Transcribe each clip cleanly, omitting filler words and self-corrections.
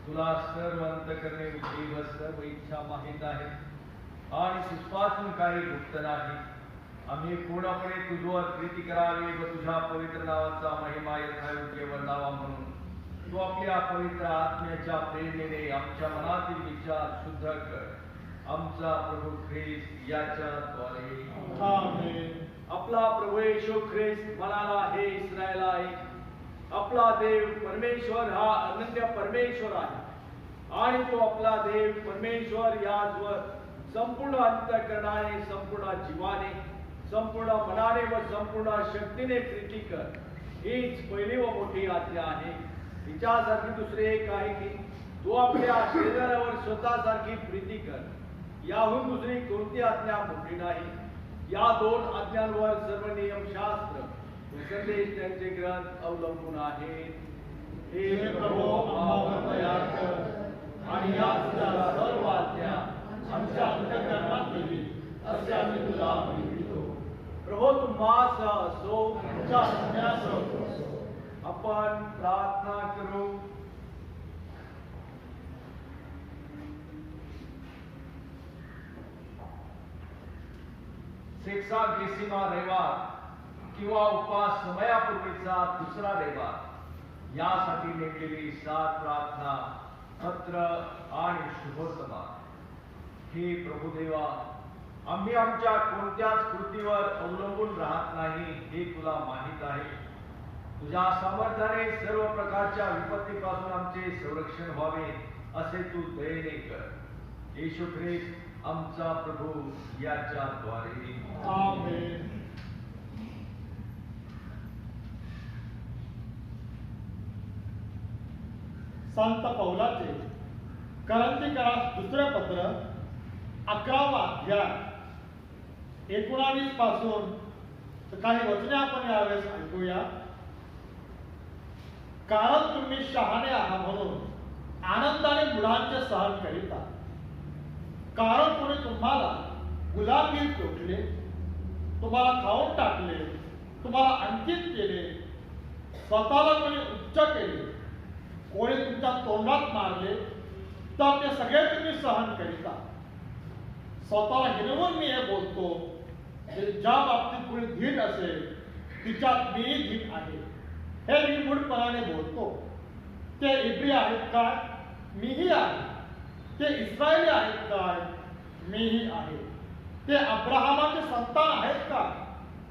तुला सर्व अंतकरणे बुद्धी व सर्व इच्छा माहीत आहे आणि तुझपासून काही गुप्त नाही. आम्ही पूर्णपणे तुझवर प्रीती करावी व तुझ्या पवित्र नावाचा महिमा यथायोग्य वर्णावा म्हणून तू आपल्या पवित्र आत्म्याच्या प्रेरणेने आमच्या मनातील विचार शुद्ध कर. आमचा प्रभू ख्रिस्त याच्याद्वारे आमेन. आपला प्रभू येशू ख्रिस्त म्हणाला, हे इस्रायल आहे, आपला देव परमेश्वर हा अनन्य परमेश्वर आहे आणि तो आपला देव परमेश्वर याचवर संपूर्ण अंतःकरणाने, संपूर्ण जीवाने, संपूर्ण मनाने व संपूर्ण शक्तीने प्रीती कर. हीच पहिली व मोठी आज्ञा आहे. तिच्यासारखी दुसरे एक आहे की तू आपल्या शेजाऱ्यावर स्वतःसारखी प्रीती कर. याहून दुसरी कोणती आज्ञा मोठी नाही. या दोन आज्ञांवर सर्व नियमशास्त्र व संदेश त्यांचे ग्रंथ अवलंबून आहेत. हे प्रभू, आम्हावर दया कर आणि या तुझ्या सर्व आज्ञा आमच्या अंतःकरणात ठेवी, असे आम्ही तुला विनवितो. प्रभू तुम्हास असो, तुमच्या आज्ञासह आपण प्रार्थना करू. सेक्सा गेसिमा रविवार किंवा उपास समयापूर्वीचा दुसरा रविवार यासाठी नेमलेली 7 प्रार्थना पत्र आणि शुभवर्तमान. हे प्रभुदेवा, आम्ही आमच्या कोणत्याच कृतीवर अवलंबून राहत नाही हे तुला माहीत आहे. तुझ्या सामर्थ्याने सर्व प्रकारच्या विपत्तीपासून आमचे संरक्षण व्हावे असे तू दयेने कर. येशू ख्रिस्त आमचा प्रभू याच्याद्वारे आमेन. संत पौलाचे करंथीकरास दुसरे पत्र 11वा अध्याय 19 पासून काही वचने आपण यावेळेस ऐकूया. कारण तुम्ही शहाणे आहात म्हणून आनंदाने मुलांचे सहन करीता. कारण कोणी तुम्हाला गुलामगीर टोचले, तुम्हाला खाऊन टाकले, तुम्हाला अंकित केले, स्वतःला कोणी उच्च केले, कोणी तुमच्या तोंडात मारले, तर ते सगळे तुम्ही सहन करीता. स्वतःला हिरवून मी हे बोलतो, ज्या बाबतीत कोणी धीट असेल तिच्यात मीही धीट आहे. हे मी मूढपणाने बोलतो. ते इब्री आहेत काय? मीही आहे. ते इस्रायली आहेत काय? मीही आहे. ते अब्राहमाचे संतान आहेत का?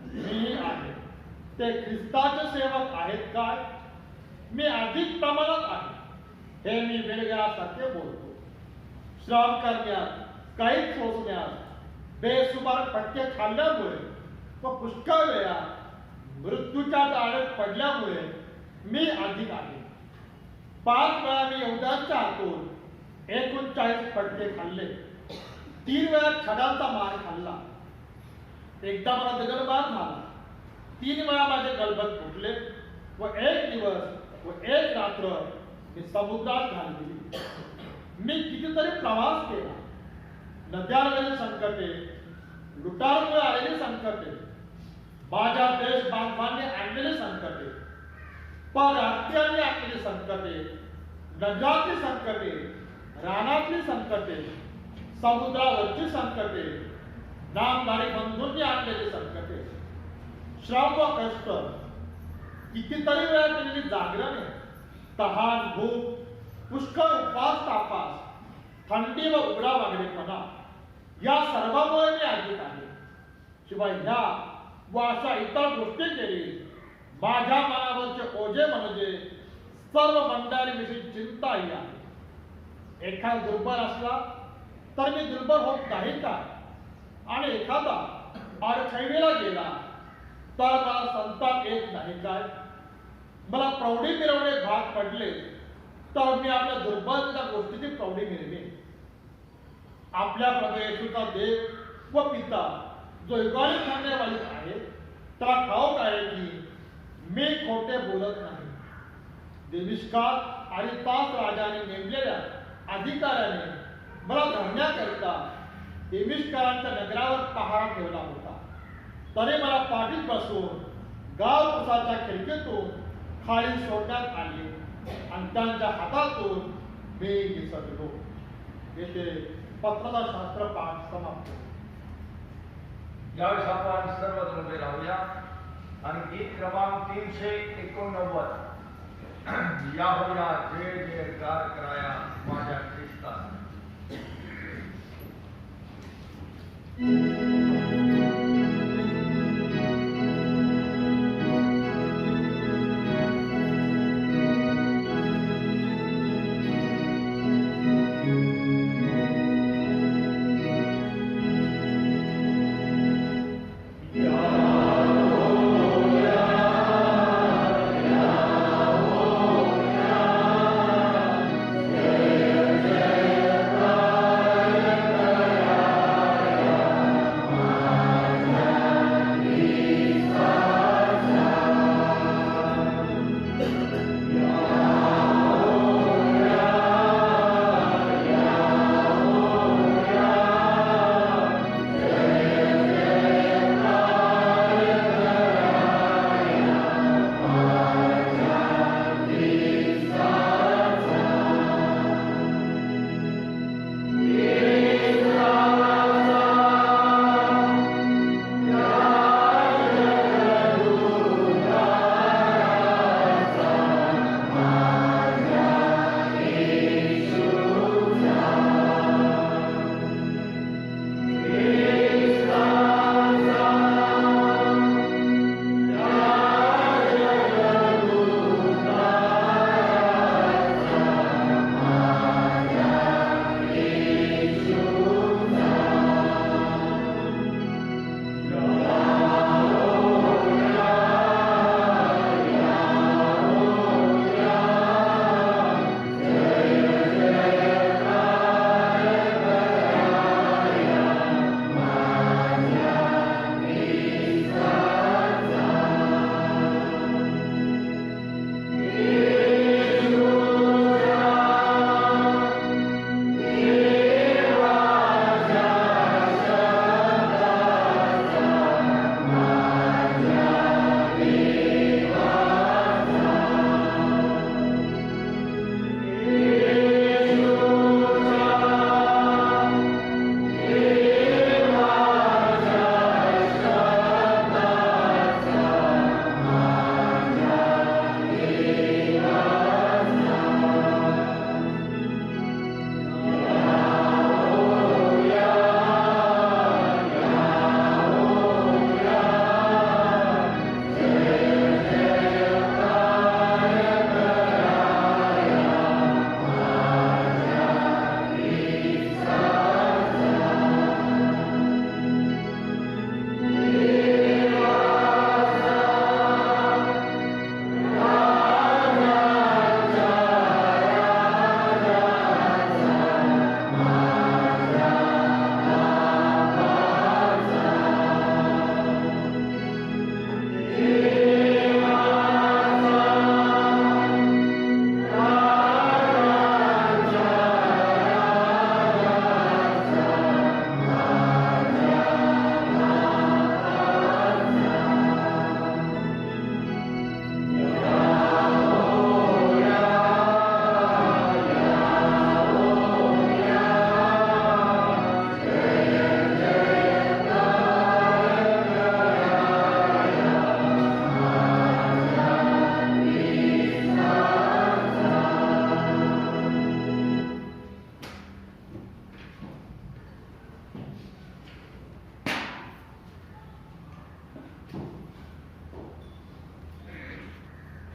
मीही आहे. ते ख्रिस्ताचे सेवक आहेत काय? मी अधिक प्रमाणात आहे. हे मी वेगळ्यासारखे बोलतो. श्रम करण्यात, काही सोसण्यात, बेसुमार फटके खाल्ल्यामुळे व पुष्कळ वेळा मृत्यूच्या दारात पडल्यामुळे मी अधिक आहे. 5 वेळा मी यहूद्यांच्या हातून 39 फटके खाल्ले. 3 वेळा छडाचा मार खाल्ला. एकदा मला दगडबार झाला. 3 वेळा माझे गलबत फुटले व 1 दिवस व 1 रात्र मी समुद्रात घालविली. मी कितीतरी प्रवास केला. नद्यांवरील संकटे, लुटारूमुळे आलेली संकटे, माझ्या देश बांधवांनी आणलेली संकटे, परराष्ट्रीयांनी आणलेली संकटे, नगरातली संकटे, रानातली संकटे, समुद्रावरची संकटे, नामधारी बंधूंनी आणलेली संकटे, श्रम व कष्ट, कितीतरी वेळा केलेली जागरणे, तहान, भूक, पुष्कळ उपवास तापास, थंडी व उघडा वागडेपणा, या सर्वांमुळे मी अधिक आहे. शिवाय ह्या व अशा इतर गोष्टी केली माझ्या मनावरचे ओझे म्हणजे सर्व मंडळीविषयी चिंताही आहे. एखादा दुर्बल असला तर मी दुर्बल होत नाही का? आणि एखादा अडखळीला गेला तर मला संताप येत नाही काय? मला प्रौढी मिरवणे भाग पडले तर मी आपल्या दुर्बलतेच्या गोष्टीची प्रौढी मिळवे. आपल्या प्रभू येशूचा देव व पिता जो युगाने सांगण्यावाली आहे त्याला ठाऊक आहे की मी खोटे बोलत नाही. देविष्कार आणि तास राजाने नेमलेल्या अधिकाऱ्याने मला धरण्याकरिता देविष्कारांच्या नगरावर पहारा ठेवला होता. तरी मला पाठीत बसून गाव उसाच्या खिडकीतून खाली सोडण्यात आले आणि त्यांच्या हातातून मी विसरलो. येथे पत्रशास्त्र पाठ समाप्त. यावेळेस आपण सर्वजण उभे राहूया आणि गीत क्रमांक 389 याहोया जय जयकार कराया माझ्या ख्रिस्ता.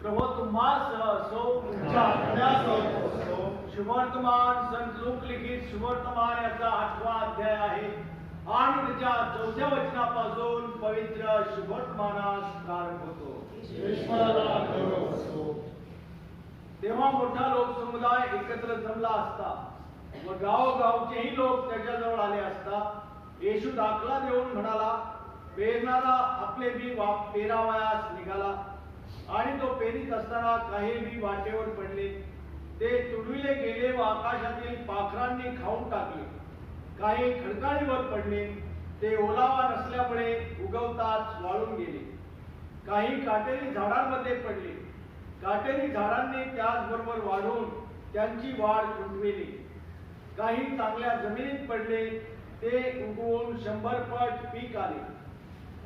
प्रभो तुम्हास असो तुमच्या आज्ञासह असो. शुभवर्तमान संत लूक लिखित शुभवर्तमान याचा 8वा अध्याय आहे आणि त्याच्या 4थ्या वचनापासून पवित्र शुभवर्तमानास प्रारंभ होतो. ईश्वराला गौरव असो. तेव्हा मोठा लोकसमुदाय एकत्र जमला असता व गावोगावचेही लोक त्याच्याजवळ आले असता येशू दाखला देऊन म्हणाला, पेरणारा आपले बी पेरावयास निघाला. आणि तो पेरीत असताना काही बी वाटेवर पडले, ते तुडविले गेले व आकाशातील पाखरांनी खाऊन टाकले. काही खडकाळीवर पडले, ते ओलावा नसल्यामुळे उगवताच वाळून गेले. काही काटेरी झाडांमध्ये पडले, काटेरी झाडांनी त्याचबरोबर वाढून त्यांची वाढ खुंटविली. काही चांगल्या जमिनीत पडले, ते उगवून 100 पट पीक आले.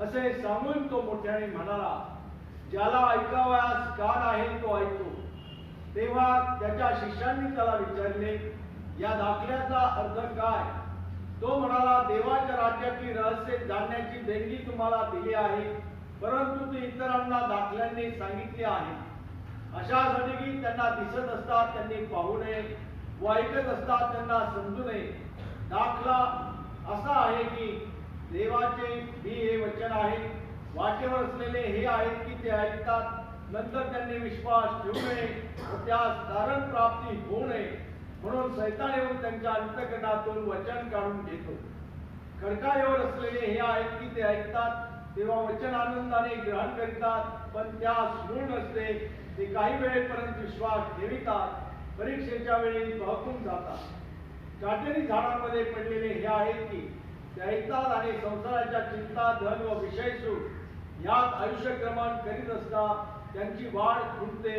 असे सांगून तो मोठ्याने म्हणाला, ज्याला ऐकावयास कान आहे तो ऐकतो. तेव्हा त्याच्या शिष्यांनी त्याला विचारले, या दाखल्याचा अर्थ काय? तो म्हणाला, देवाच्या राज्याची रहस्य जाणण्याची देणगी तुम्हाला दिली आहे, परंतु ती इतरांना दाखल्यांनी सांगितली आहे, अशासाठी की त्यांना दिसत असतात त्यांनी पाहू नये, व ऐकत असतात त्यांना समजू नये. दाखला असा आहे की देवाचे हे वचन आहे. वाटेवर असलेले हे आहेत की ते ऐकतात, नंतर त्यांनी विश्वास ठेवू नये व त्यास तारण प्राप्ती होऊ नये, म्हणून सैतान येऊन त्यांच्या अंतःकरणातून वचन काढून घेतो. खडकाळीवर असलेले हे आहेत की ते ऐकतात, तेव्हा वचन आनंदाने ग्रहण करीतात, पण त्यास मूळ नसते. ते काही वेळेपर्यंत विश्वास ठेवितात, परीक्षेच्या वेळी बहकून जातात. काटेरी झाडांमध्ये पडलेले हे आहेत की ते ऐकतात आणि संसाराच्या चिंता, धन व विषयसुख यात आयुष्यक्रमण करीत असतात. त्यांची वाढ खुंटते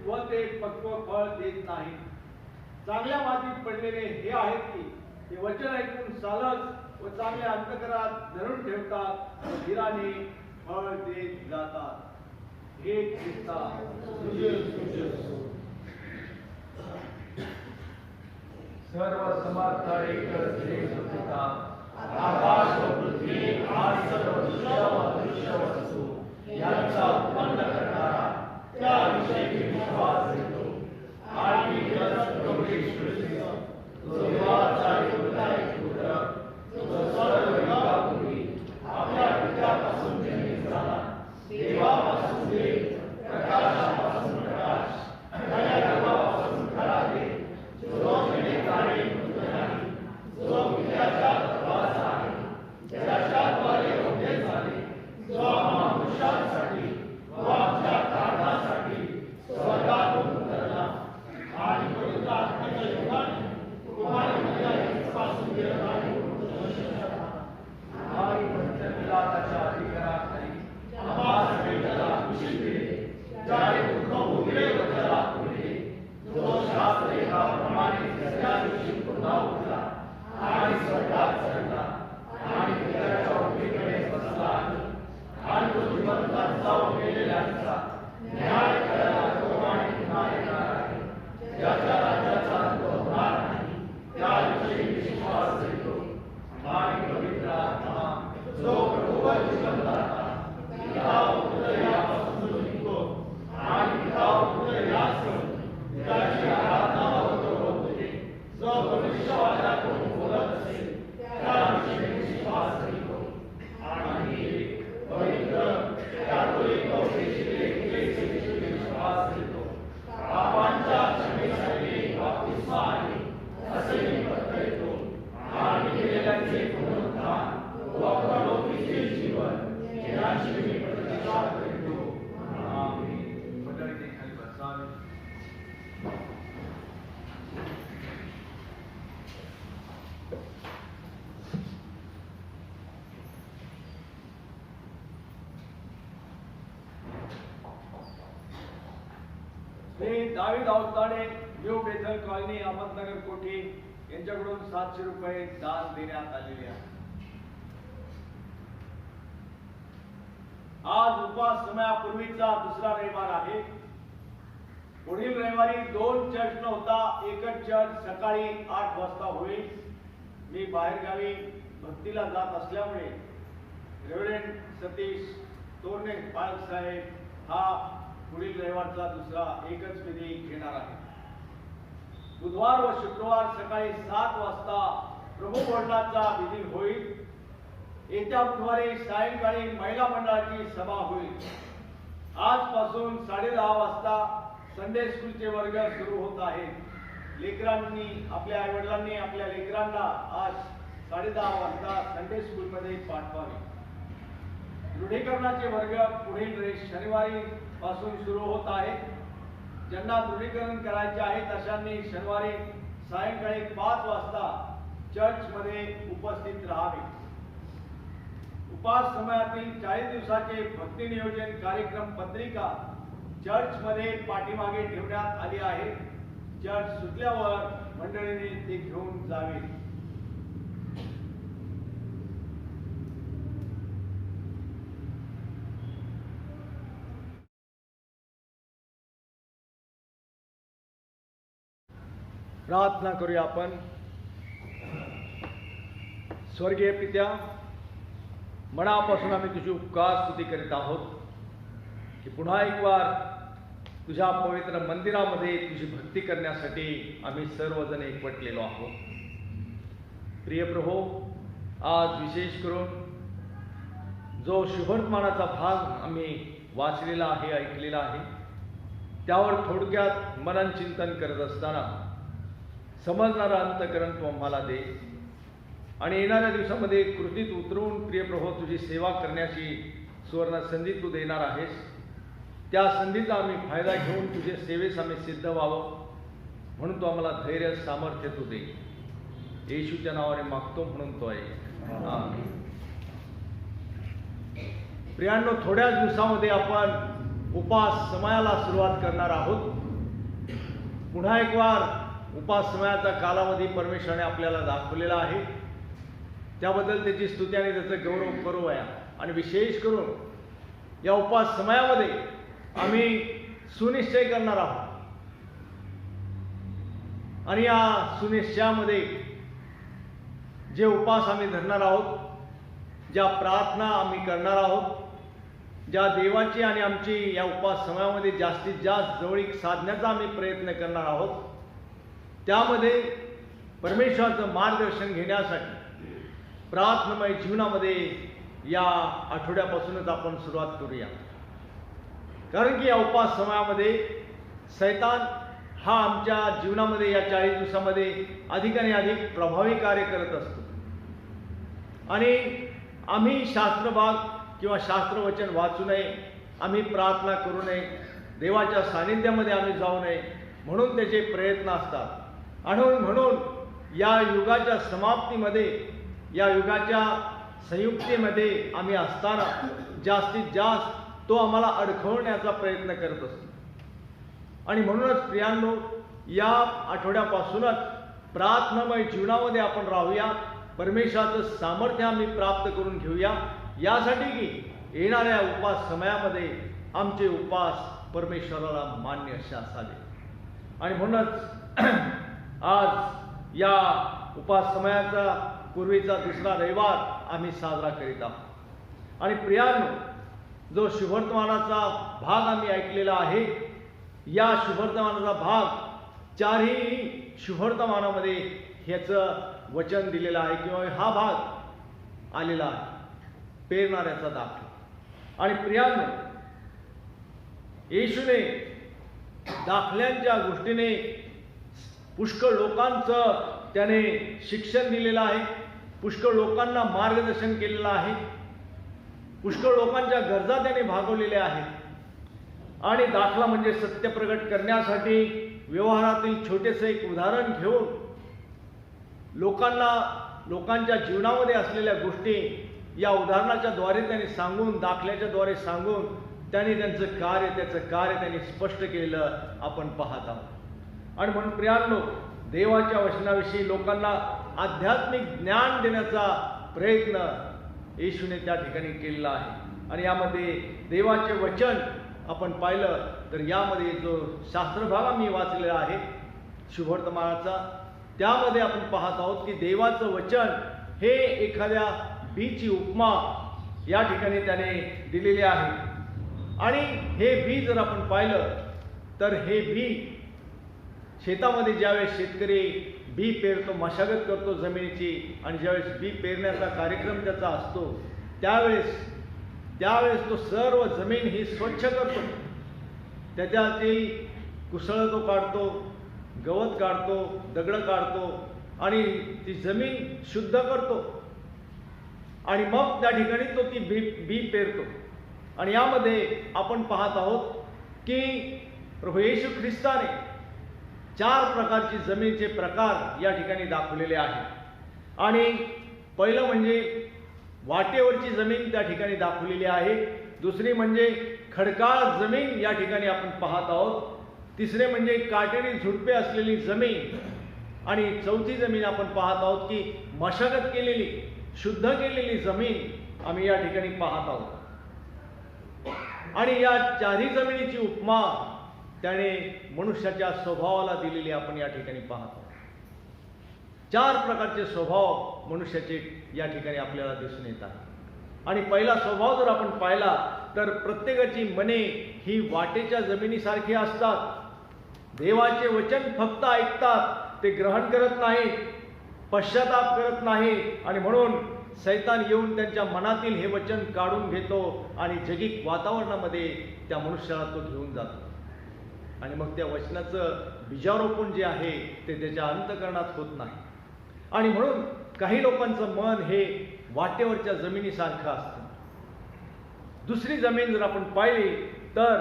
व ते पक्व फळ देत नाही. चांगल्या मातीत पडलेले हे आहेत की ते वचन ऐकून सालच व चांगल्या अंतकरात धरून ठेवतात व धीराने फळ देत जातात. हे ख्रिस्ता सर्व समर्थ एकच देश पिता, आकाश व पृथ्वी आणि सर्व दृश्य व अदृश्य वस्तू यांचा उत्पन्न करणारा, त्याविषयी विश्वास घेतो. आणि प्रभू येशू ख्रिस्त, जो देवाचा एकुलता पुत्र, जो सर्व युगापूर्वी आपल्या पित्यापासून जन्मित झाला, देवापासून देव, प्रकाशापासून प्रकाश, खऱ्या देवापासून खरा देव, जो जनित आणि मृत नाही, जो पित्याच्या गर्भाचा आहे, ज्याच्याद्वारे योग्य झाले, जो आम्हा मनुष्यांसाठी व आमच्या कारणासाठी स्वर्गातून उतरला आणि पवित्र आत्म्याच्या योगाने कुमारीपासून गेला आणि पंचपिलाताच्या अधिकाराखाली आम्हाला भेटला खुशी दिली, ज्याने पूर्ण उघडे व त्याला पुढे, जो शास्त्रप्रमाणे तिसऱ्या दिवशी पुन्हा उठला आणि स्वर्गात चढला आणि पित्याच्या उजवीकडे बसला आहे, आणि तो जिवंतांचा व मेलेल्यांचा न्याय करायला तो आणि पुन्हा येणार आहे, ज्याच्या राज्याचा अंत होणार नाही. त्याविषयी विश्वास घेतो. आणि पवित्र आत्मा, जो प्रभूवर जीवन दाता, पिता व पुत्र यापासून निघतो आणि पिता व पुत्र यासह त्याची आराधना व गौरव होते, जो भविष्यवाण्याकडून बोलत असेल त्याविषयी विश्वास घेतो. आणि पवित्र कॅथोलिक व ख्रिस्ती एकतेचे विश्वास घेतो. पापांच्या क्षमेसाठी बाप्तिस्मा आहे असे मी पत्करितो. आणि गेलेल्यांचे पुनरुत्थान व परलोकीचे जीवन याची मी प्रतिष्ठा करितो. आमीन. मंडळीने खाली बसावे. श्री दावीद अवताडे, न्यू बेथल कॉलनी, अहमदनगर कोठी यांच्याकडून 700 रुपये दान देण्यात आलेले आहे. आज उपवास समयापूर्वीचा दुसरा रविवार आहे. पुढील रविवारी 2 चर्च नव्हता, एकच चर्च सकाळी 8 वाजता होईल. मी बाहेरगावी भक्तीला जात असल्यामुळे रेव्हरंड सतीश तोरणे पालक साहेब हा पुढील रविवारचा दुसरा एकच विधी घेणार आहे. बुधवार व शुक्रवार सकाळी 7 वाजता प्रभू भोजनाचा विधी होईल. येत्या बुधवारी सायंकाळी महिला मंडळाची सभा होईल. आजपासून 10:30 वाजता संडे स्कूलचे वर्ग सुरू होत आहेत. लेकरांनी आपल्या आईवडिलांनी आपल्या लेकरांना आज 10:30 वाजता संडे स्कूलमध्ये पाठवावे. दृढीकरणाचे वर्ग पुढील शनिवारी पासून सुरू होत आहेत. ज्यांना दृढीकरण करायचे आहे तशांनी शनिवारी सायंकाळी 5 वाजता चर्चमध्ये उपस्थित राहावे. उपास समयातील 40 दिवसाचे भक्ती नियोजन कार्यक्रम पत्रिका चर्चमध्ये पाठीमागे ठेवण्यात आली आहे. चर्च सुटल्यावर मंडळीने ते घेऊन जावे. प्रार्थना करूया आपण. स्वर्गीय पित्या, मनापासून आम्ही तुझी उपकार स्तुती करीत आहोत की पुन्हा एक वार तुझ्या पवित्र मंदिरामध्ये तुझी भक्ती करण्यासाठी आम्ही सर्वजण एकवटलेलो आहोत. प्रिय प्रभो, आज विशेष करून जो शुभवर्तमानाचा भाग आम्ही वाचलेला आहे, ऐकलेला आहे, त्यावर थोडक्यात मनन चिंतन करत असताना समजणारा अंतकरण तू आम्हाला दे आणि येणाऱ्या दिवसामध्ये कृतीत उतरून प्रिय प्रभो तुझी सेवा करण्याची सुवर्ण संधी तू देणार आहेस. त्या संधीचा आम्ही फायदा घेऊन तुझ्या सेवेस आम्ही सिद्ध व्हावं म्हणून तू आम्हाला धैर्य सामर्थ्य तू दे. येशूच्या नावाने मागतो म्हणून तो आहे, आमीन. प्रियांनो, थोड्याच दिवसामध्ये आपण उपास समयाला सुरुवात करणार आहोत. पुन्हा एक वार उपास समयाचा कालावधी परमेश्वराने आपल्याला दाखवलेला आहे. त्याबद्दल त्याची स्तुती आणि त्याचं गौरव करूया. आणि विशेष करून या उपास समयामध्ये आम्ही सुनिश्चय करणार आहोत आणि या सुनिश्चयामध्ये जे उपास आम्ही धरणार आहोत, ज्या प्रार्थना आम्ही करणार आहोत, ज्या देवाची आणि आमची या उपास समयामध्ये जास्तीत जास्त जवळीक साधण्याचा आम्ही प्रयत्न करणार आहोत, त्यामध्ये परमेश्वराचं मार्गदर्शन घेण्यासाठी प्रार्थनामय जीवनामध्ये या आठवड्यापासूनच आपण सुरुवात करूया. कारण की या उपास समयामध्ये सैतान हा आमच्या जीवनामध्ये या 40 दिवसामध्ये अधिक आणि अधिक प्रभावी कार्य करत असतो आणि आम्ही शास्त्रभाग किंवा शास्त्रवचन वाचू नये, आम्ही प्रार्थना करू नये, देवाच्या सानिध्यामध्ये आम्ही जाऊ नये म्हणून त्याचे प्रयत्न असतात. आणि म्हणून या युगाच्या समाप्तीमध्ये, या युगाच्या संयुक्तीमध्ये आम्ही असताना जास्तीत जास्त तो आम्हाला अडखवण्याचा प्रयत्न करत असतो. आणि म्हणूनच प्रियांनो, या आठवड्यापासूनच प्रार्थनामय जीवनामध्ये आपण राहूया, परमेश्वराचं सामर्थ्य आम्ही प्राप्त करून घेऊया, यासाठी की येणाऱ्या उपास समयामध्ये आमचे उपास परमेश्वराला मान्य असे असावे. आणि म्हणूनच आज या उपास समयाचा पूर्वीचा दुसरा रविवार आम्ही साजरा करीत आहोत. आणि प्रियांनो, जो शुभवर्तमानाचा भाग आम्ही ऐकलेला आहे, या शुभवर्तमानाचा भाग 4ही शुभवर्तमानामध्ये ह्याचं वचन दिलेलं आहे किंवा हा भाग आलेला आहे, पेरणाऱ्याचा दाखला. आणि प्रियांनो, येशूने दाखल्यांच्या गोष्टीने पुष्कळ लोकांचं त्याने शिक्षण दिलेलं आहे, पुष्कळ लोकांना मार्गदर्शन केलेलं आहे, पुष्कळ लोकांच्या गरजा त्याने भागवलेल्या आहेत. आणि दाखला म्हणजे सत्य प्रगट करण्यासाठी व्यवहारातील छोटेसे एक उदाहरण घेऊन लोकांच्या जीवनामध्ये असलेल्या गोष्टी या उदाहरणाच्या द्वारे त्यांनी सांगून, दाखल्याच्या द्वारे सांगून त्यांनी त्याचं कार्य त्यांनी स्पष्ट केलेलं आपण पाहत आहोत. आणि म्हणून प्रियांनो, देवाच्या वचनाविषयी लोकांना आध्यात्मिक ज्ञान देण्याचा प्रयत्न येशूने त्या ठिकाणी केलेला आहे. आणि यामध्ये देवाचे वचन आपण पाहिलं तर यामध्ये जो शास्त्रभाग आम्ही वाचलेला आहे शुभवर्तमानाचा, त्यामध्ये आपण पाहत आहोत की देवाचं वचन हे एखाद्या बीची उपमा या ठिकाणी त्याने दिलेली आहे. आणि हे बी जर आपण पाहिलं तर हे बी शेतामध्ये ज्यावेळेस शेतकरी बी पेरतो, मशागत करतो जमिनीची, आणि ज्यावेळेस बी पेरण्याचा कार्यक्रम त्याचा असतो त्यावेळेस तो सर्व जमीन ही स्वच्छ करतो, त्याच्याची कुसळ तो काढतो, गवत काढतो, दगड काढतो आणि ती जमीन शुद्ध करतो आणि मग त्या ठिकाणी तो ती बी पेरतो. आणि यामध्ये आपण पाहत आहोत की प्रभू येशू ख्रिस्ताने 4 प्रकारची जमिनीचे प्रकार या ठिकाणी दाखवलेले आहेत. आणि पहिलं म्हणजे वाटेवरची जमीन त्या ठिकाणी दाखवलेली आहे, दुसरी म्हणजे खडकाळ जमीन या ठिकाणी आपण पाहत आहोत, तिसरे म्हणजे काटेरी झुडपे असलेली जमीन, आणि चौथी जमीन आपण पाहत आहोत की मशागत केलेली, शुद्ध केलेली जमीन आम्ही या ठिकाणी पाहत आहोत. आणि या चारही जमिनीची उपमा त्याने मनुष्याच्या स्वभावाला दिलेली आपण या ठिकाणी पाहतो. 4 प्रकारचे स्वभाव मनुष्याचे या ठिकाणी आपल्याला दिसून येतात. आणि पहिला स्वभाव जर आपण पाहिला तर प्रत्येकाची मने ही वाटेच्या जमिनीसारखी असतात. देवाचे वचन फक्त ऐकतात, ते ग्रहण करत नाहीत, पश्चाताप करत नाहीत, आणि म्हणून सैतान येऊन त्यांच्या मनातील हे वचन काढून घेतो आणि जगिक वातावरणामध्ये त्या मनुष्याला तो घेऊन जातो. आणि मग त्या वचनाचं बीजारोपण जे आहे ते त्याच्या अंतःकरणात होत नाही. आणि म्हणून काही लोकांचं मन हे वाटेवरच्या जमिनीसारखं असतं. दुसरी जमीन जर आपण पाहिली तर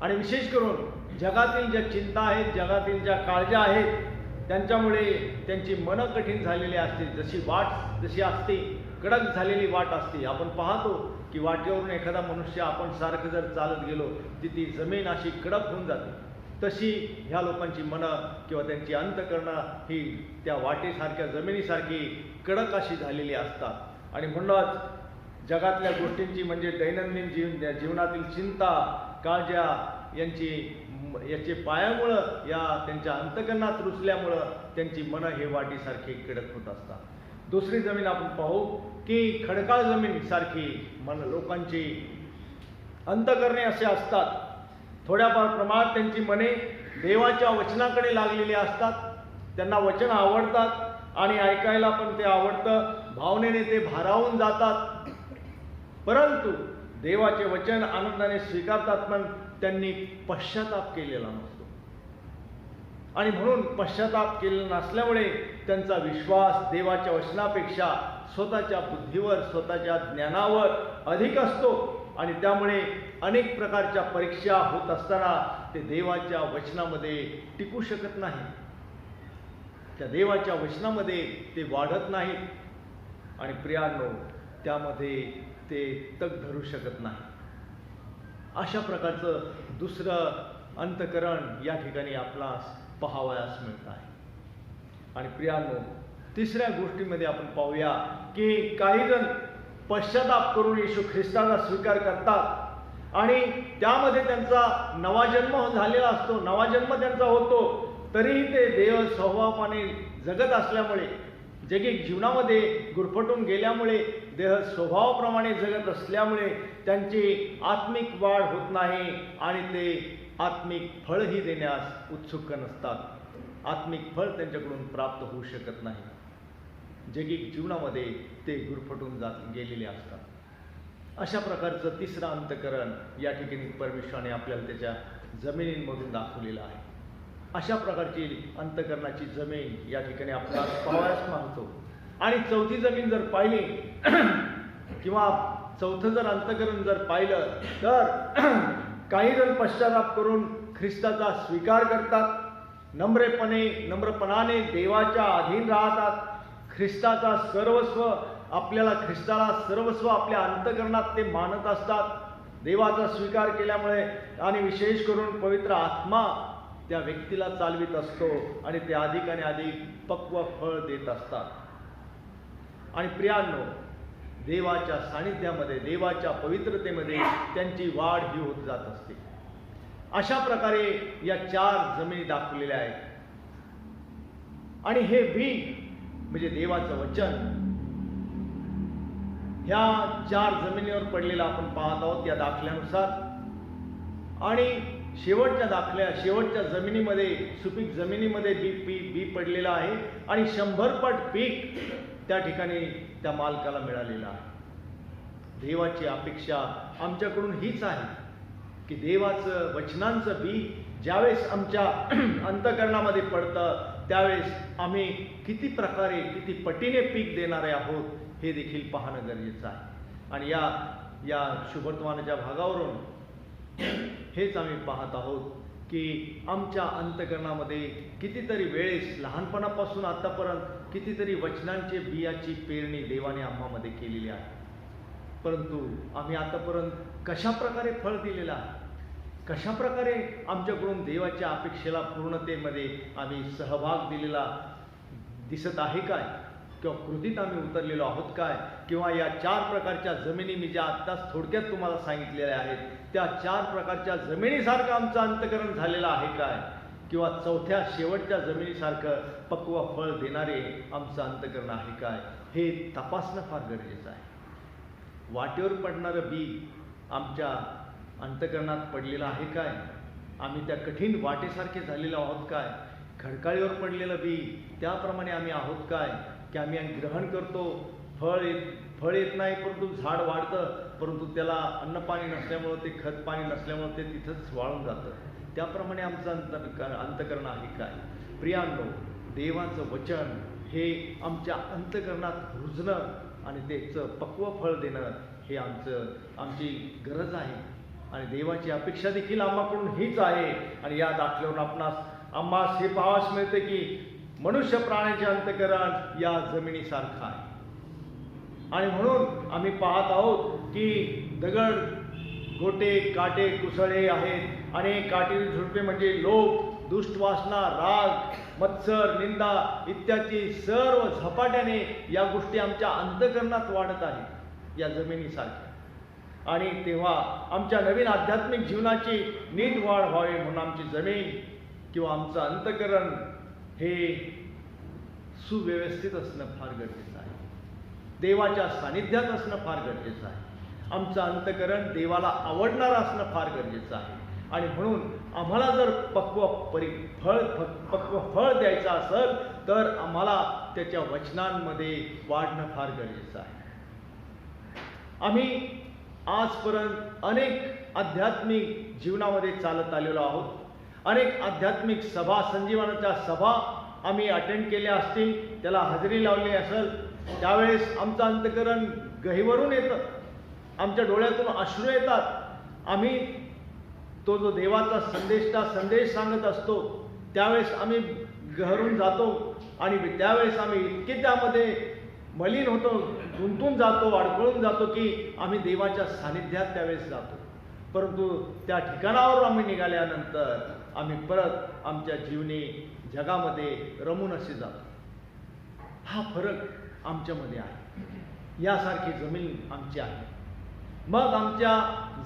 आणि विशेष करून जगातील ज्या चिंता आहेत, जगातील ज्या काळजा आहेत, त्यांच्यामुळे त्यांची मनं कठीण झालेली असते. जशी वाट जशी असते, कडक झालेली वाट असते. आपण पाहतो की वाटेवरून एखादा मनुष्य आपण सारखं जर चालत गेलो ती ती जमीन अशी कडक होऊन जाते. तशी ह्या लोकांची मनं किंवा त्यांची अंतःकरणं ही त्या वाटेसारख्या जमिनीसारखी कडक अशी झालेली असतात. आणि म्हणूनच जगातल्या गोष्टींची म्हणजे दैनंदिन जीवनातील चिंता, काळजा याचे पायामुळं, या त्यांच्या अंतःकरणात रुजल्यामुळं त्यांची मनं हे वाटेसारखी कडक होत असतात. दुसरी जमीन आपण पाहू की खडकाळ जमीन सारखी मन लोकांची अंतःकरणे असे असतात. थोड्याफार प्रमाणात त्यांची मने देवाच्या वचनाकडे लागलेली असतात. त्यांना वचन आवडतात आणि ऐकायला पण ते आवडतं. भावनेने ते भारावून जातात, परंतु देवाचे वचन आनंदाने स्वीकारतात, पण त्यांनी पश्चाताप केलेला नसतो. आणि म्हणून पश्चाताप केलेला नसल्यामुळे त्यांचा विश्वास देवाच्या वचनापेक्षा स्वतःच्या बुद्धीवर, स्वतःच्या ज्ञानावर अधिक असतो. आणि त्यामुळे अनेक प्रकारच्या परीक्षा होत असताना ते देवाच्या वचनामध्ये टिकू शकत नाही. त्या देवाच्या वचनामध्ये ते वाढत नाहीत. आणि प्रियांनो, त्यामध्ये ते तग धरू शकत नाही. अशा प्रकारचं दुसरं अंतःकरण या ठिकाणी आपणास पाहावयास मिळत आहे. आणि प्रियांनो, तिसऱ्या गोष्टीमध्ये आपण पाहूया की काही जण पश्चाताप करून येशू ख्रिस्ताचा स्वीकार करतात आणि त्यामध्ये त्यांचा नवा जन्म झालेला असतो, नवा जन्म त्यांचा होतो. तरीही ते देव स्वभावाने जगत असल्यामुळे, जगिक जीवनामध्ये गुरफटून गेल्यामुळे, देह स्वभावाप्रमाणे जगत असल्यामुळे त्यांची आत्मिक वाढ होत नाही आणि ते आत्मिक फळही देण्यास उत्सुक नसतात. आत्मिक फळ त्यांच्याकडून प्राप्त होऊ शकत नाही. जगिक जीवनामध्ये ते गुरफटून गेलेले असतात. अशा प्रकारचं तिसरं अंतःकरण या ठिकाणी परमेश्वराने आपल्याला त्याच्या जमिनींमधून दाखवलेलं आहे. अशा प्रकारची अंतःकरणाची जमीन या ठिकाणी आपल्याला पाहावयास मागतो. आणि चौथी जमीन जर पाहिली किंवा चौथं जर अंतःकरण जर पाहिलं तर काही जण पश्चाताप करून ख्रिस्ताचा स्वीकार करतात, नम्रपणाने देवाच्या अधीन राहतात, ख्रिस्ताचा सर्वस्व ख्रिस्ताला सर्वस्व आपल्या अंतःकरणात ते मानत असतात. देवाचा स्वीकार केल्यामुळे आणि विशेष करून पवित्र आत्मा त्या व्यक्तीला चालवित असतो आणि ते अधिक आणि अधिक पक्व फळ देत असतात. आणि प्रियांनो, देवाच्या सानिध्यामध्ये, देवाच्या पवित्रतेमध्ये त्यांची वाढ ही होत जात असते. अशा प्रकारे या 4 जमिनी दाखवलेल्या आहेत. आणि हे बीज म्हणजे देवाचं वचन ह्या 4 जमिनीवर पडलेलं आपण पाहत आहोत या दाखल्यानुसार. आणि शेवटच्या जमिनीमध्ये, सुपीक जमिनीमध्ये बी पडलेलं आहे आणि 100 पट पीक त्या ठिकाणी त्या मालकाला मिळालेलं आहे. देवाची अपेक्षा आमच्याकडून हीच आहे की देवाचं वचनांचं बी ज्यावेळेस आमच्या अंतःकरणामध्ये पडतं त्यावेळेस आम्ही किती प्रकारे, किती पटीने पीक देणारे आहोत हे देखील पाहणं गरजेचं आहे. आणि या शुभवर्तमानाच्या भागावरून हेच आम्ही पाहत आहोत की आमच्या अंतःकरणामध्ये कितीतरी वेळेस, लहानपणापासून आतापर्यंत कितीतरी वचनांचे बियाची पेरणी देवाने आम्हामध्ये केलेली आहे. परंतु आम्ही आतापर्यंत कशा प्रकारे फळ दिलेलं आहे, कशा प्रकारे आमच्याकडून देवाच्या अपेक्षेला पूर्णतेमध्ये आम्ही सहभाग दिलेला दिसत आहे काय, किंवा कृतीत आम्ही उतरलेलो आहोत काय, किंवा या 4 प्रकारच्या जमिनी मी ज्या आत्ताच थोडक्यात तुम्हाला सांगितलेल्या आहेत त्या 4 प्रकारच्या जमिनीसारखं आमचं अंतःकरण झालेलं आहे काय, किंवा चौथ्या शेवटच्या जमिनीसारखं पक्व फळ देणारे आमचं अंतःकरण आहे काय, हे तपासणं फार गरजेचं आहे. वाटेवर पडणारं बी आमच्या अंतःकरणात पडलेलं आहे काय, आम्ही त्या कठीण वाटेसारखे झालेलो आहोत काय, खडकाळीवर पडलेलं बी त्याप्रमाणे आम्ही आहोत काय, की आम्ही ग्रहण करतो, फळ येत नाही परंतु झाड वाढतं, परंतु त्याला अन्न पाणी नसल्यामुळं ते खत पाणी नसल्यामुळं ते तिथंच वाळून जातं, त्याप्रमाणे आमचं अंतःकरण आहे काय. प्रियांनो, देवाचं वचन हे आमच्या अंतःकरणात रुजणं आणि त्याचं पक्व फळ देणं हे आमची गरज आहे. आणि देवाची अपेक्षा देखील आम्हाकडून हीच आहे. आणि या दाखल्यावरून आम्हास हे पाहावयास मिळते की मनुष्य प्राण्याचे अंतःकरण या जमिनीसारखं आहे. आणि म्हणून आम्ही पाहत आहोत की दगड, गोटे, काटे, कुसळे आहेत. अनेक काटेरी झुडपे म्हणजे लोभ, दुष्टवासना, राग, मत्सर, निंदा इत्यादी सर्व झपाट्याने या गोष्टी आमच्या अंतःकरणात वाढत आहेत या जमिनीसारख्या. आणि तेव्हा आमच्या नवीन आध्यात्मिक जीवनाची नीट वाढ व्हावी म्हणून आमची जमीन किंवा आमचं अंतःकरण हे सुव्यवस्थित असणं फार गरजेचं आहे. देवाच्या सानिध्यात असणं फार गरजेचं आहे. आमचं अंतःकरण देवाला आवडणारं असणं फार गरजेचं आहे. आणि म्हणून आम्हाला जर पक्व फळ द्यायचं असेल तर आम्हाला त्याच्या वचनांमध्ये वाढणं फार गरजेचं आहे. आम्ही आजपर्यंत अनेक आध्यात्मिक जीवनामध्ये चालत आलेलो आहोत. अनेक आध्यात्मिक सभा, संजीवनाच्या सभा आम्ही अटेंड केल्या असतील, त्याला हजेरी लावली असेल, त्यावेळेस आमचं अंतःकरण गहिवरून येतं, आमच्या डोळ्यातून अश्रू येतात. आम्ही तो जो देवाचा संदेश सांगत असतो त्यावेळेस आम्ही गहरून जातो आणि त्यावेळेस आम्ही इतके त्यामध्ये मलिन होतो, गुंतून जातो, अडकळून जातो की आम्ही देवाच्या सानिध्यात त्यावेळेस जातो. परंतु त्या ठिकाणावर आम्ही निघाल्यानंतर आम्ही परत आमच्या जीवनी जगामध्ये रमून असे जातो. हा फरक आमच्यामध्ये आहे. यासारखी जमीन आमची आहे. मग आमच्या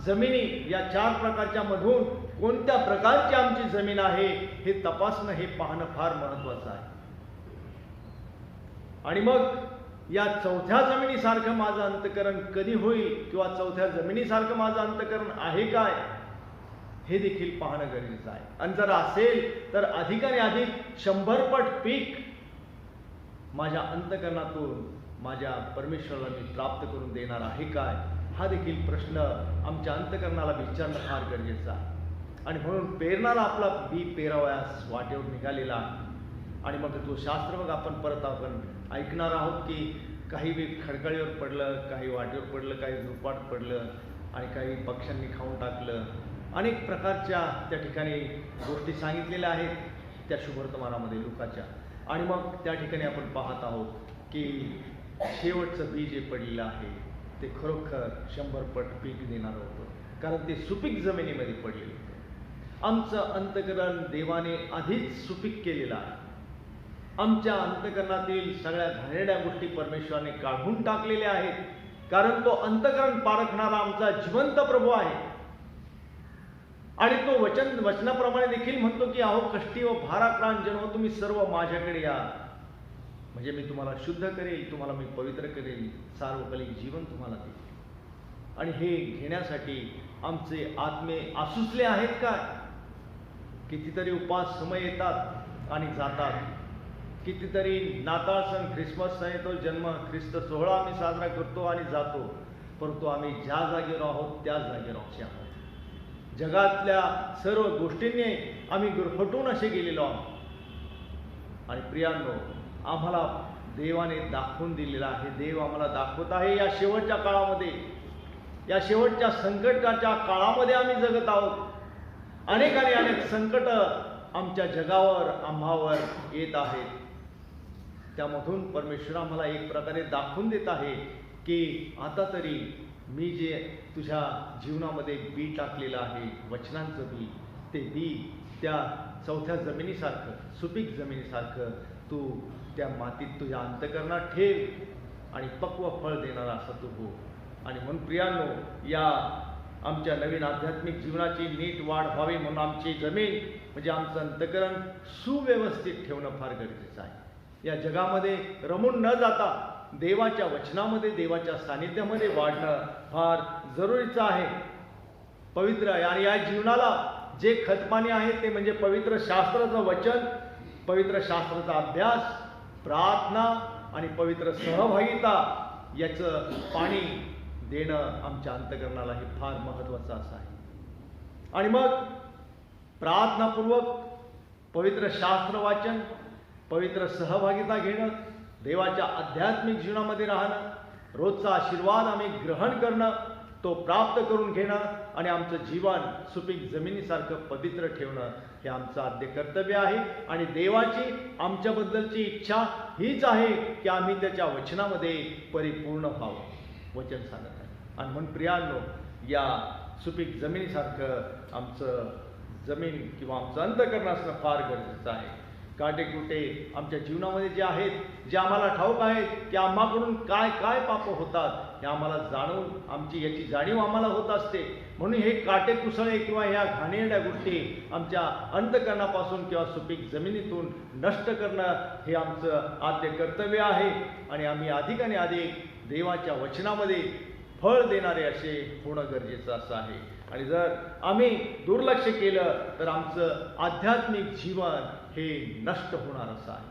जमिनी या 4 प्रकारच्या मधून कोणत्या प्रकारची आमची जमीन आहे हे तपासणं, हे पाहणं फार महत्वाचं आहे. आणि मग या चौथ्या जमिनीसारखं माझं अंतःकरण कधी होईल किंवा चौथ्या जमिनीसारखं माझं अंतःकरण आहे काय हे देखील पाहणं गरजेचं आहे. आणि जर असेल तर अधिकाने अधिक 100 पट पीक माझ्या अंतःकरणातून माझ्या परमेश्वराला मी प्राप्त करून देणार आहे काय, हा देखील प्रश्न आमच्या अंतःकरणाला विचारणं फार गरजेचं आहे. आणि म्हणून पेरणारा आपला बी पेरावयास वाटेवर निघालेला आहे. आणि मग तो शास्त्र मग आपण ऐकणार आहोत की काही बी खडकाळीवर पडलं, काही वाटेवर पडलं, काही झोपाट पडलं आणि काही पक्ष्यांनी खाऊन टाकलं. अनेक प्रकारच्या त्या ठिकाणी गोष्टी सांगितलेल्या आहेत त्या शुभवर्तमानामध्ये लुकाच्या. आणि मग त्या ठिकाणी आपण पाहत आहोत की शेवटचं बी जे पडलेलं आहे ते खरोखर 100 पट पीक देणारं होतं, कारण ते सुपीक जमिनीमध्ये पडलेलं होतं. आमचं अंतःकरण देवाने आधीच सुपीक केलेलं आहे. आमच्या अंतःकरणातील सगळ्या घाणेरड्या गोष्टी परमेश्वराने काढून टाकलेल्या आहेत, कारण तो अंतःकरण पारखणारा आमचा जिवंत प्रभू आहे. आणि तो वचनाप्रमाणे देखील म्हणतो की अहो कष्टी व भाराक्रांत जन हो, तुम्ही सर्व माझ्याकडे या, म्हणजे मी तुम्हाला शुद्ध करेल, तुम्हाला मी पवित्र करेल, सार्वकालिक जीवन तुम्हाला देईल. आणि हे घेण्यासाठी आमचे आत्मे आसुसले आहेत का? कितीतरी उपास समय येतात आणि जातात. कितीतरी नाताळ सण, ख्रिसमस सण येतो, जन्म ख्रिस्त सोहळा आम्ही साजरा करतो आणि जातो. परंतु आम्ही ज्या जागेवर आहोत त्याच जागेवर आहोत. जगातल्या सर्व गोष्टींनी आम्ही गुरफटून असे गेलेलो आहोत. आणि प्रियांनो, आम्हाला देवाने दाखवून दिलेला आहे, देव आम्हाला दाखवत आहे या शेवटच्या काळामध्ये, या शेवटच्या संकटाच्या काळामध्ये आम्ही जगत आहोत. अनेक संकट आमच्या जगावर, आम्हावर येत आहेत. त्यामधून परमेश्वर आम्हाला एक प्रकारे दाखवून देत आहे की आता तरी मी जे तुझ्या जीवनामध्ये बी टाकलेलं आहे, वचनांचं बी, ते बी त्या चौथ्या जमिनीसारखं, सुपीक जमिनीसारखं तू त्या मातीत तुझ्या अंतःकरणात ठेव आणि पक्व फळ देणारा असं तू हो. आणि म्हणून प्रियांनो, या आमच्या नवीन आध्यात्मिक जीवनाची नीट वाढ व्हावी म्हणून आमची जमीन म्हणजे आमचं अंतःकरण सुव्यवस्थित ठेवणं फार गरजेचं आहे. या जगामध्ये रमून न जाता देवाच्या वचनामध्ये, देवाच्या सानिध्यामध्ये वाढणं फार जरुरीचं आहे. पवित्र आणि या जीवनाला जे खतपाणी आहे ते म्हणजे पवित्र शास्त्राचं वचन, पवित्र शास्त्राचा अभ्यास, प्रार्थना आणि पवित्र सहभागिता याचं पाणी देणं आमच्या अंतःकरणाला हे फार महत्त्वाचं असं आहे. आणि मग प्रार्थनापूर्वक पवित्र शास्त्र वाचन, पवित्र सहभागिता घेणं, देवाच्या आध्यात्मिक जीवनामध्ये राहणं, रोजचा आशीर्वाद आम्ही ग्रहण करणं, तो प्राप्त करून घेणं आणि आमचं जीवन सुपीक जमिनीसारखं पवित्र ठेवणं हे आमचं आद्य कर्तव्य आहे. आणि देवाची आमच्याबद्दलची इच्छा हीच आहे की आम्ही त्याच्या वचनामध्ये परिपूर्ण व्हावं, वचन सांगत आहे. आणि म्हणून प्रियांनो, या सुपीक जमिनीसारखं आमचं जमीन किंवा आमचं अंतःकरण असणं फार गरजेचं आहे. काटेकुटे आमच्या जीवनामध्ये जे आहेत, जे आम्हाला ठाऊक आहेत की आम्हाकडून काय काय पाप होतात हे आम्हाला जाणून, आमची याची जाणीव आम्हाला होत असते. म्हणून हे काटेकुसळे किंवा ह्या घाणेरड्या गोष्टी आमच्या अंतःकरणापासून किंवा सुपीक जमिनीतून नष्ट करणं हे आमचं आद्य कर्तव्य आहे. आणि आम्ही अधिक आणि अधिक देवाच्या वचनामध्ये फळ देणारे असे होणं गरजेचं असं आहे. आणि जर आम्ही दुर्लक्ष केलं तर आमचं आध्यात्मिक जीवन हे नष्ट होणार असं आहे.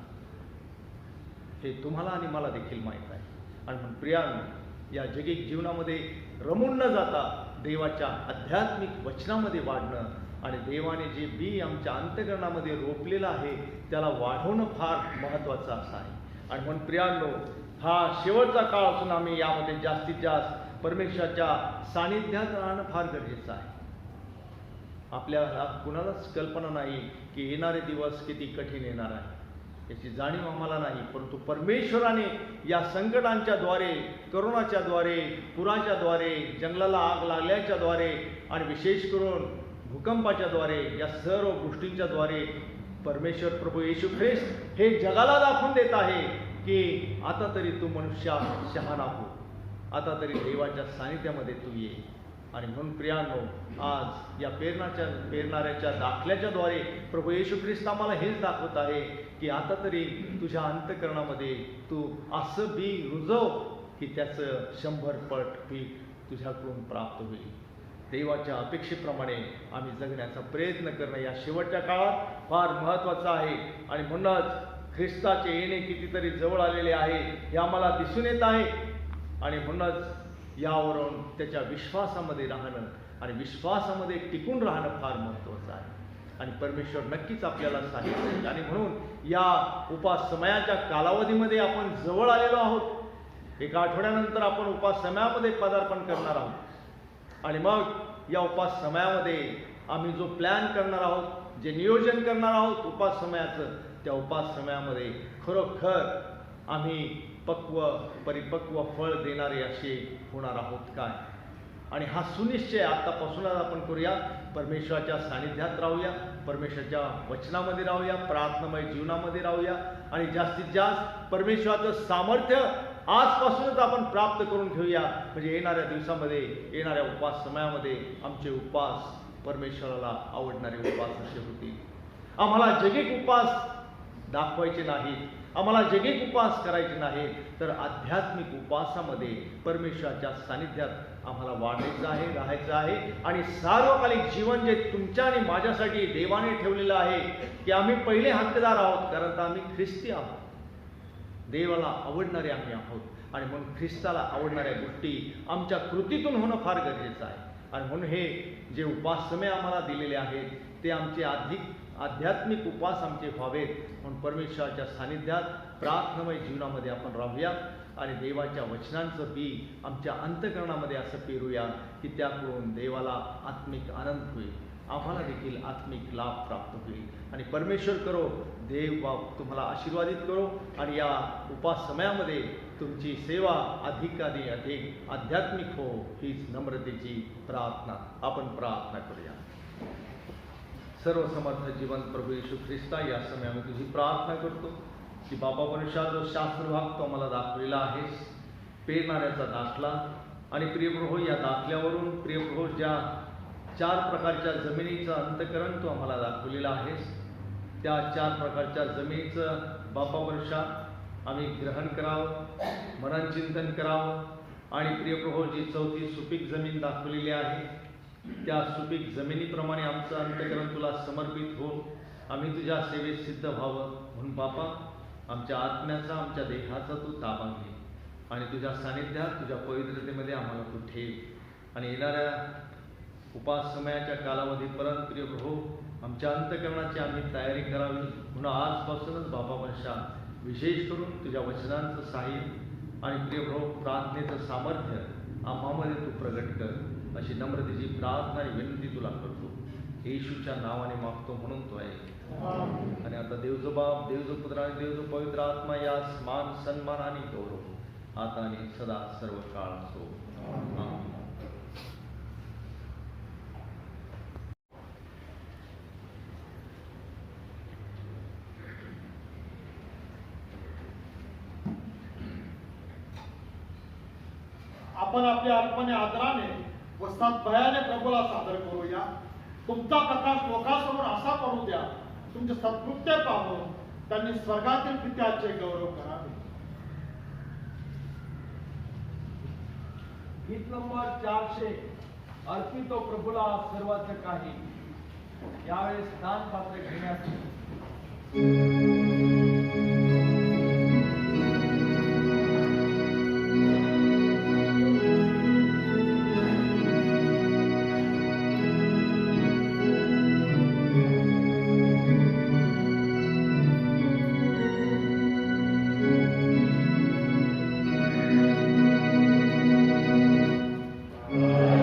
हे तुम्हाला आणि मला देखील माहीत आहे. आणि म्हणून प्रियांनो, या जगिक जीवनामध्ये रमून न जाता देवाच्या आध्यात्मिक वचनामध्ये वाढणं आणि देवाने जे बी आमच्या अंतःकरणामध्ये रोपलेलं आहे त्याला वाढवणं फार महत्त्वाचं असं आहे. आणि म्हणून प्रियांनो, हा शेवटचा काळ असून आम्ही यामध्ये जास्तीत जास्त परमेश्वराच्या सानिध्यात राहणं फार गरजेचं आहे. आपल्याला कुणालाच कल्पना नाही की येणारे दिवस किती कठीण येणार आहे, याची जाणीव आम्हाला नाही. परंतु परमेश्वराने या संकटांच्या द्वारे, करोनाच्या द्वारे, पुराच्या द्वारे, जंगलाला आग लागल्याच्या द्वारे आणि विशेष करून भूकंपाच्या द्वारे, या सर्व गोष्टींच्या द्वारे परमेश्वर प्रभू येशू ख्रिस्त हे जगाला दाखवून देत आहे की आता तरी तू मनुष्या शहाणा हो, आता तरी देवाच्या सानिध्यामध्ये तू ये. आणि म्हणून प्रियांनो, आज या पेरणाऱ्याच्या दाखल्याच्या द्वारे प्रभू येशू ख्रिस्त आम्हाला हेच दाखवत आहे की आता तरी तुझ्या अंतःकरणामध्ये तू असं बी रुजव की त्याचं 100 पट पीक तुझ्याकडून प्राप्त होईल. देवाच्या अपेक्षेप्रमाणे आम्ही जगण्याचा प्रयत्न करणं या शेवटच्या काळात फार महत्त्वाचं आहे. आणि म्हणूनच ख्रिस्ताचे येणे कितीतरी जवळ आलेले आहे हे आम्हाला दिसून येत आहे. आणि म्हणूनच यावरून त्याच्या विश्वासामध्ये राहणं आणि विश्वासामध्ये टिकून राहणं फार महत्त्वाचं आहे. आणि परमेश्वर नक्कीच आपल्याला सांगितलं. आणि म्हणून या उपास समयाच्या कालावधीमध्ये आपण जवळ आलेलो आहोत. 1 आठवड्यानंतर आपण उपास समयामध्ये पदार्पण करणार आहोत. आणि मग या उपास समयामध्ये आम्ही जो प्लॅन करणार आहोत, जे नियोजन करणार आहोत उपास समयाचं, त्या उपास समयामध्ये खरोखर आम्ही परिपक्व फळ देणारे असे होणार आहोत काय? आणि हा सुनिश्चय आत्तापासूनच आपण करूया. परमेश्वराच्या सानिध्यात राहूया, परमेश्वराच्या वचनामध्ये राहूया, प्रार्थनामय जीवनामध्ये राहूया आणि जास्तीत जास्त परमेश्वराचं सामर्थ्य आजपासूनच आपण प्राप्त करून घेऊया. म्हणजे येणाऱ्या दिवसामध्ये, येणाऱ्या उपास समयामध्ये आमचे उपास परमेश्वराला आवडणारे उपास असे होतील. आम्हाला जगिक उपास दाखवायचे नाहीत, आम्हाला जगिक उपास करायचे नाही, तर आध्यात्मिक उपासामध्ये परमेश्वराच्या सानिध्यात आम्हाला वाढायचं आहे, राहायचं आहे. आणि सार्वकालिक जीवन जे तुमच्या आणि माझ्यासाठी देवाने ठेवलेलं आहे की आम्ही पहिले हक्कदार आहोत, कारण तर आम्ही ख्रिस्ती आहोत, देवाला आवडणारे आम्ही आहोत. आणि म्हणून ख्रिस्ताला आवडणाऱ्या गोष्टी आमच्या कृतीतून होणं फार गरजेचं आहे. आणि म्हणून हे जे उपास समय आम्हाला दिलेले आहेत ते आमचे आध्यात्मिक उपास आमचे व्हावेत. म्हणून परमेश्वराच्या सानिध्यात प्रार्थनामय जीवनामध्ये आपण राहूया आणि देवाच्या वचनांचं बी आमच्या अंतःकरणामध्ये असं पेरूया की त्याकडून देवाला आत्मिक आनंद होईल, आम्हाला देखील आत्मिक लाभ प्राप्त होईल. आणि परमेश्वर करो देव बाप तुम्हाला आशीर्वादित करो आणि या उपास समयामध्ये तुमची सेवा अधिकाधिक अधिक आध्यात्मिक हो, हीच नम्रतेची प्रार्थना. आपण प्रार्थना करूया. सर्व समर्थ जीवन प्रभू येशू ख्रिस्ता, या समयामध्ये तुझी प्रार्थना करतो की बाबा मनुष्या जो शास्त्रभाग तो आम्हाला दाखवलेला आहेस, पेरणाऱ्याचा दाखला, आणि प्रियप्रभू या दाखल्यावरून प्रियप्रभू ज्या 4 प्रकारच्या जमिनीचं अंतकरण तू आम्हाला दाखवलेलं आहेस, त्या 4 प्रकारच्या जमिनीचं बापा वर्षा आम्ही ग्रहण करावं, मननचिंतन करावं, आणि प्रियप्रभू जी 4थी सुपीक जमीन दाखवलेली आहे, त्या सुपीक जमिनीप्रमाणे आमचं अंतकरण तुला समर्पित होऊन आम्ही तुझ्या सेवेत सिद्ध व्हावं म्हणून बापा आमच्या आत्म्याचा, आमच्या देहाचा तू ताबा घे आणि तुझ्या सानिध्यात, तुझ्या पवित्रतेमध्ये आम्हाला तू ठेव. आणि येणाऱ्या उपास समयाच्या कालावधीपर्यंत प्रियप्रभू आमच्या अंतकरणाची आम्ही तयारी करावी म्हणून आजपासूनच बाबा वर्षा विशेष करून तुझ्या वचनांचं साहित्य आणि प्रियप्रभू प्रार्थनेचं सामर्थ्य आम्हामध्ये तू प्रगट कर, अशी नम्रतेची प्रार्थना आणि विनंती तुला करतो. येशूच्या नावाने मागतो म्हणून तो आहे. आणि आता देवजो बाप, देवजो पुत्र आणि देवजो पवित्र आत्मा यास मान, सन्मान आणि गौरव आता आणि सदा सर्व काळ असो. आमेन. आपण आपल्या अर्पणे आदराने व सद्भयाने प्रभूला सादर करूया. तुमचा प्रकाश लोकांसमोर असा पडू द्या, तुमचे सत्कृत्य पाहून त्यांनी स्वर्गातील पित्याचे गौरव करावे. गीत नंबर 400 अर्पितो प्रभूला सर्वच काही. यावेळेस दान पात्र घेण्यासाठी Amen.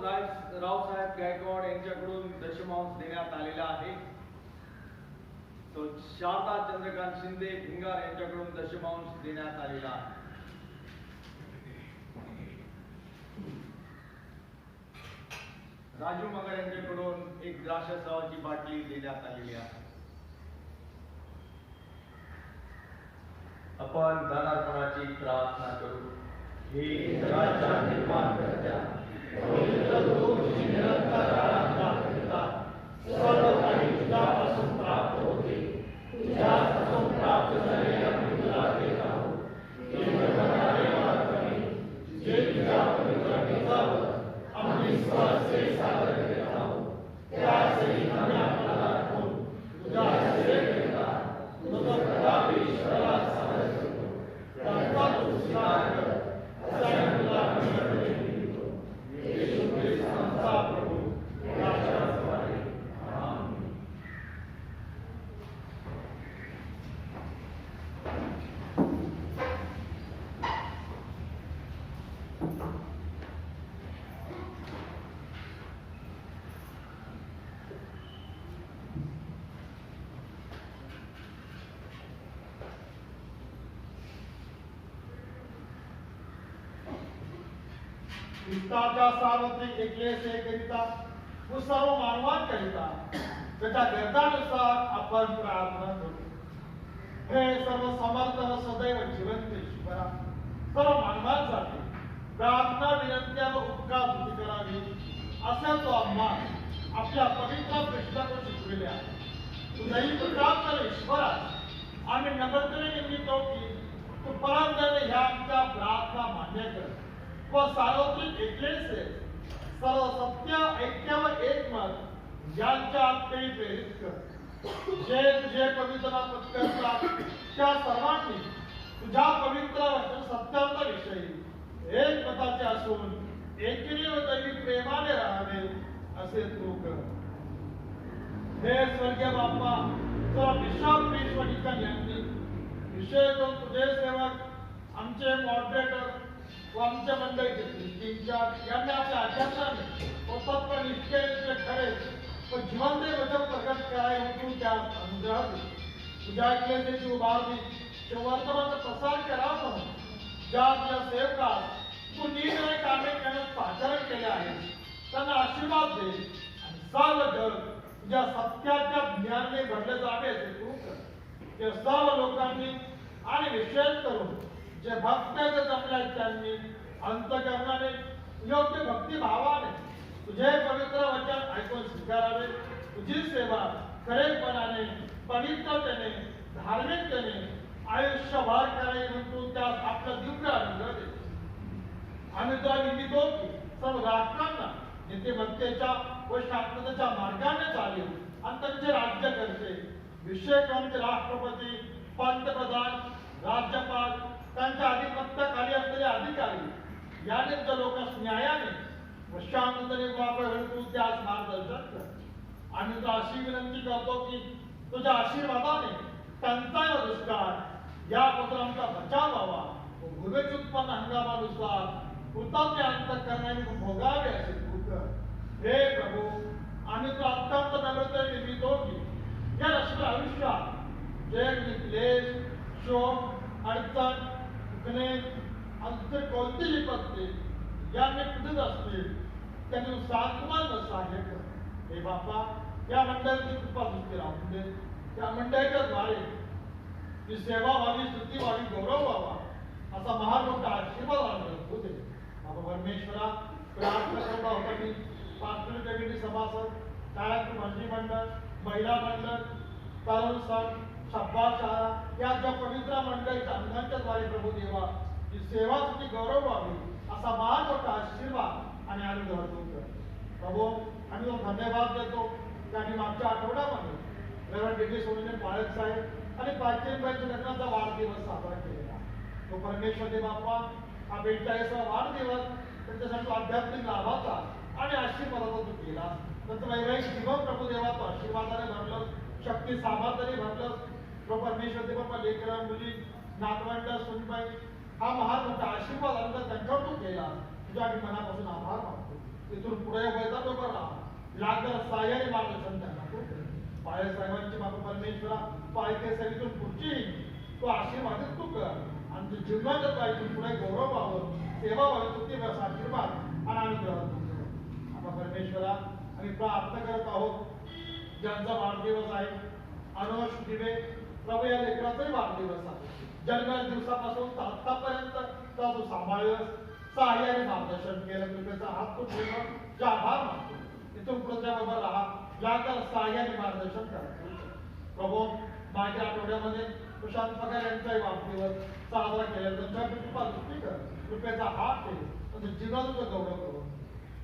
रावसाहेब गायकवाड यांच्याकडून दशमांश देण्यात आलेला आहे. तो शारदा चंद्रकांत शिंदे भिंगार यांच्याकडून दशमांश देण्यात आलेला आहे. राजू मगर यांच्याकडून एक द्राक्षासावाची बाटली देण्यात आलेली आहे. आपण दानार्पणाची प्रार्थना करू. हे जगाच्या निर्माणकर्त्या, पवित्र दूत जी निरंतर आराधना करतात, सर्व काही तुझ्यापासून प्राप्त होते. तुझ्यापासून प्राप्त झालेले आम्ही तुला देत आहोत. हे जगणारे मार्गाने जे तुझ्या पवित्र पितावर आम्ही स्वहस्ते सादर करीत आहोत, त्याचही आम्ही आपल्याला अर्पण तुझ्या सेवेकरिता तुझं प्रतापी ईश्वराला सादर करतो. त्याचा तू स्वीकार कर, असा तुला आम्ही विनंती. येशू ख्रिस्त आमचा प्रभू, राजाद्वारे. आमेन. ख्रिस्ताच्या सार्वत्रिक एकलेसेकरिता व सर्व मानवांकरिता त्याच्या गरजानुसार आपण प्रार्थना करू. हे सर्व समर्थ व सदैव जिवंत ईश्वरा, सर्व मानवांसाठी प्रार्थना, विनंत्या व उपकार स्तुती करावी असे तो आम्हा आपल्या पवित्र पृष्ठावर शिकविले आहे. तुझ्याही प्रकारचा ईश्वरा, आम्ही नम्रतेने निमित्तो की तू परमदयाने ह्या आमच्या प्रार्थना मान्य कर व सार्वत्रिक एकलेसे सर्व सत्य, ऐक्य व एकमत यांच्या आत्मेने प्रेरित कर. जे तुझे पवित्र पत्करतात त्या सर्वांनी तुझ्या पवित्र वचन सत्याविषयी एकमताचे असून एकीने व दैवी प्रेमाने राहावे असे तू कर. हे स्वर्गीय बाप्पा, सर्व बिशप ईश्वरीच्या यांनी विशेष करून तुझे सेवक, आमचे मॉडरेटर व आमच्या मंडळीचे यांनी आपल्या अध्यात्माने व तत्वनिष्ठेचे खरे व जिवंत वचन प्रकट करायला तू त्या अनुग्रह दे. तुझ्या ऐकल्याची उभारणी वर्तमानाचा प्रसार करा म्हणून ज्या तुझ्या सेवकास तू नीटने कामे करण्यास पाचारण केले आहे त्यांना आशीर्वाद दे आणि सर्व जग तुझ्या सत्याच्या ज्ञानाने भरले जावे असे तू कर. ते सर्व लोकांनी आणि विशेष करून जे भक्त जमले त्यांनी अंतःकरणाने योग्य भक्तिभावाने तुझे पवित्र वचन ऐकून स्वीकारावे. तुझी सेवा खरेपणाने, पवित्रतेने, धार्मिकतेने आयुष्यभर करावी म्हणून तू त्यास आपला दिव्य अनुग्रह दे. आम्ही तुला विनंती की सर्व राष्ट्रांना नीतिमत्तेच्या व शांततेच्या मार्गाने चालेल आणि त्यांचे राज्य करते. विशेष आमचे राष्ट्रपती, पंतप्रधान, राज्यपाल, त्यांच्या अधिपत्याखाली असलेले अधिकारी याने त्या लोकांस न्यायाने व शांततेने वापर तू त्यास मार्गदर्शन कर. आम्ही तुला अशी विनंती करतो की तुझ्या आशीर्वादाने टंचाई व दुष्काळ यापासून आमचा बचाव व्हावा व भूमीचे उत्पन्न हंगामानुसार कृतज्ञ अंतःकरणाने भोगावे असे तू कर. हे प्रभू, आम्ही तुला अत्यंत नम्रतेने विनंतो की या राष्ट्र आयुष्यात जे क्लेश, शोक, अडचण, दुखणे, अंतर कोणतीही पत्ते यांनी कुठेच असतील त्यांनी सांत्वन सहाय्य कर. हे बापा, या मंडळाची कृपा दृष्टी राहून दे. त्या मंडळाच्या द्वारे ती सेवा व्हावी, स्तुती व्हावी, गौरव व्हावा असा महान मोठा आशीर्वाद होऊ दे. बाबा परमेश्वरा, प्रार्थना करता होता मी पास्टर कमिटी सभासद, शाळांची मंत्रिमंडळ, महिला मंडळ, तरुण संघ, सभा शाळा या ज्या पवित्र मंडळीच्या अंगांच्या द्वारे प्रभू देवा ही सेवा स्तुती गौरव व्हावी असा महान मोठा आशीर्वाद आणि अनुग्रह कर. प्रभू, आम्ही धन्यवाद देतो की आम्ही मागच्या आठवड्यामध्ये रेव्हरंड डी.डी. सोनवणे पाळक साहेब आणि पाचेंबाईच्या लग्नाचा वाढदिवस साजरा केलेला. तो परमेश्वर दे बाप्पा, हा 42वा वाढदिवस त्यांच्यासाठी आध्यात्मिक लाभाचा आणि आशीर्वादाचा तू केला. नंतर वैवाहिक जीवन प्रभू देवा तो आशीर्वादाने भरलं, शक्ती सामर्थ्याने भरलं. प्रभू परमेश्वर दे बाप्पा, लेकरं, मुली, नातवंड, सुनबाई हा महान मोठा आशीर्वाद त्यांच्यावर तू केला. तुझ्या आम्ही मनापासून आभार मानतो. तिथून पुढे वैदात उभं राहा. लागणार साह्याने मार्गदर्शन त्यांना करू. पाय साहेबांची बाबा परमेश्वरा पाय ते सगळीतून पुढची तो आशीर्वादित तू कर आणि तू जीवनाच्या पायतून पुढे गौरव व्हावं, सेवा व्हावी, तुझी बस आशीर्वाद आणि अनुग्रह तू कर. बाबा परमेश्वरा आम्ही प्रार्थना करत आहोत ज्यांचा वाढदिवस आहे अनुष दिवे प्रभू या लेकराचाही वाढदिवस आहे. जन्माच्या दिवसापासून आतापर्यंत तू सांभाळलंस, सहाय्याने मार्गदर्शन केलं, कृपेचा हात तू ठेवला, तुझा आभार मानतो. इथून पुढच्या बरोबर राहा, लागणार सहाय्याने मार्गदर्शन करा. प्रभू मागच्या आठवड्यामध्ये प्रशांत पगार यांचाही वाढदिवस साजरा केला. त्यांच्या कृपा दृष्टी कर, कृपेचा हात ठेव, त्यांच्या जीवनाचं गौरव करू.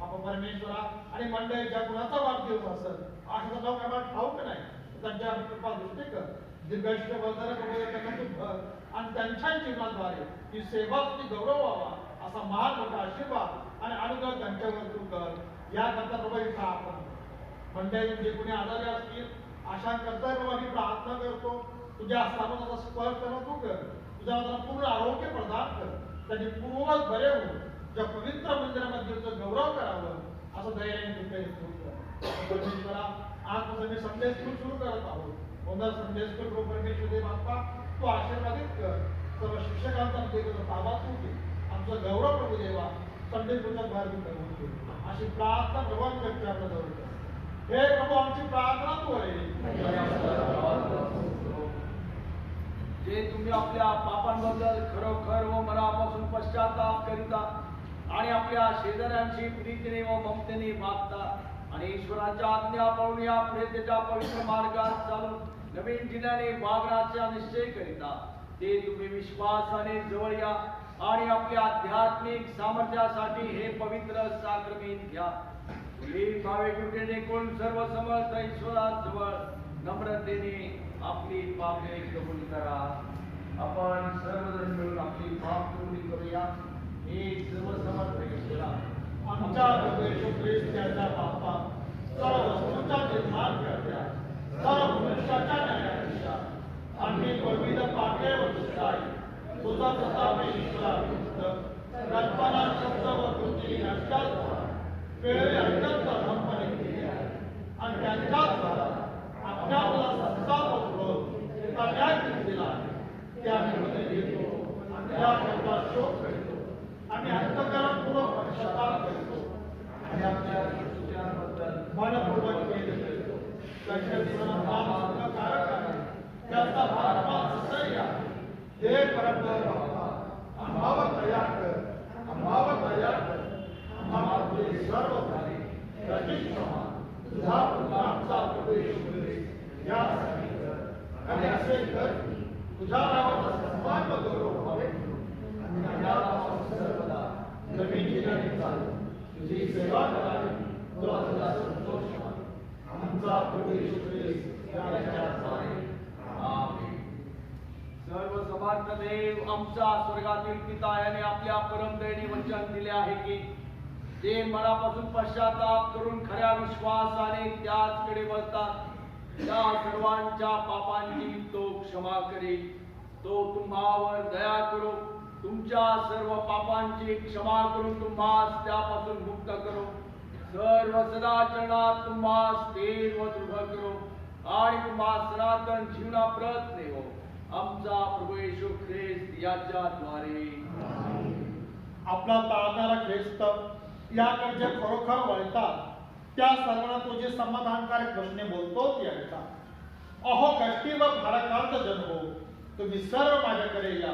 आपण परमेश्वरा आणि मंडळी ज्या कुणाचा वाढदिवस असेल आशाचं नाव आम्हाला ठाऊक नाही, त्यांच्या कृपा दृष्टी कर. दीर्घायुष्य वगैरे प्रभू त्यांना तू भर आणि त्यांच्या जीवनाद्वारे ही सेवा तुझी गौरव व्हावा असा महान मोठा आशीर्वाद आणि अनुग्रह त्यांच्यावर तू कर. याकरता प्रभू ही प्रार्थना मंडळी जे कोणी आजारी असतील आशा करता प्रभू आम्ही प्रार्थना करतो. तुझ्या हस्ताचा स्पर्श करा तू कर, तुझ्या हाताला पूर्ण आरोग्य प्रदान कर, त्यांनी पूर्ववत बरे होऊन ज्या पवित्र मंदिरामध्ये तुझं गौरव करावं असं दयाने तुझे सुरू कर. परमेश्वरा आजपासून मी संदेश सुरू करत आहोत. होणार संदेश करू परमेश्वर देव बाप्पा तू आशीर्वादित कर. सर्व शिक्षकांचा देवाचा ताबा तू घे, आमचा गौरव प्रभू देवा संदेश तुझ्या द्वारे करून घे अशी प्रार्थना प्रभावी व्यक्ती आपल्या जवळ कर. हे प्रभू आमची प्रार्थना तू आहे. जे तुम्ही आपल्या पापांबद्दल खरोखर व मनापासून पश्चाताप करिता आणि आपल्या शेजाऱ्यांशी प्रीतीने व ममतेने वागता आणि ईश्वराच्या आज्ञा पाळून या पुढे त्याच्या पवित्र मार्गात चालून नवीन जिल्ह्याने वागण्याचा निश्चय करिता ते तुम्ही विश्वासाने जवळ या आणि आपल्या आध्यात्मिक सामर्थ्यासाठी हे पवित्र साक्रमेंट घ्या. तुम्ही भावे कोण सर्व समर्थ ईश्वराजवळ नम्रतेने आपली पापे कबूल करा. आपण सर्वजण मिळून आपली पाप कबुली करूया. हे सर्व समर्थ ईश्वरा आमच्या प्रभू येशू ख्रिस्त याच्या बाप्पा सर्व वस्तूंचा निर्माण करत्या सर्व मनुष्याच्या न्यायाधीशा आम्ही पवित पाके व दुष्टाई तुझा प्रताप ईश्वरा कल्पना शब्द व कृती यांच्यात वेळ अत्यंत धमपणे केली आहे आणि त्यांच्याद्वारा आपल्याला संताप होतो कल्याण दिला आहे. त्या आम्ही घेतो आणि त्या शब्दात शोक करतो. आम्ही अंतःकरणपूर्वक पश्चाताप करतो आणि आपल्या सूचनांबद्दल मनपूर्वक केले करतो. त्यांच्या जीवनात काम कारक आहे त्याचा भाग सह्य हे परंपरा आम्हावर तयार कर, आम्हावर तयार कर, आम्हाला तुझे सर्व झाले त्याची क्षमा तुझा आमचा प्रवेश यासाठी कर आणि असे कर तुझ्या नावाचा सन्मान व गौरव व्हावे आणि यापासून सर्वदा नवीन जीवनाने चालू तुझी सेवा करावी. तुला तुझा संतोष आमचा प्रवेश सर्व समर्थ देव आमचा स्वर्गातील पिता याने आपल्या परमदयनी वचन दिले आहे की जे मनापासून पश्चाताप करून खऱ्या विश्वासाने त्याचकडे वळतात त्या सर्वांच्या पापांची तो क्षमा करेल. तो तुम्हावर दया करो, तुमच्या सर्व पापांची क्षमा करून तुम्हास त्यापासून मुक्त करो, सर्व सदाचरणात तुम्हास स्थिर व दृढ करो आणि तुम्हा सनातन जीवनाप्रत नेवो. आमचा प्रभू येशू ख्रिस्त याच्याद्वारे. आपला तारणारा ख्रिस्त याकडे जे खरोखर वळतात त्या सर्वांना तो जे समाधानकारक प्रश्न बोलतो ते ऐका. अहो कष्टी व भाराक्रांत जन हो, तुम्ही सर्व माझ्याकडे या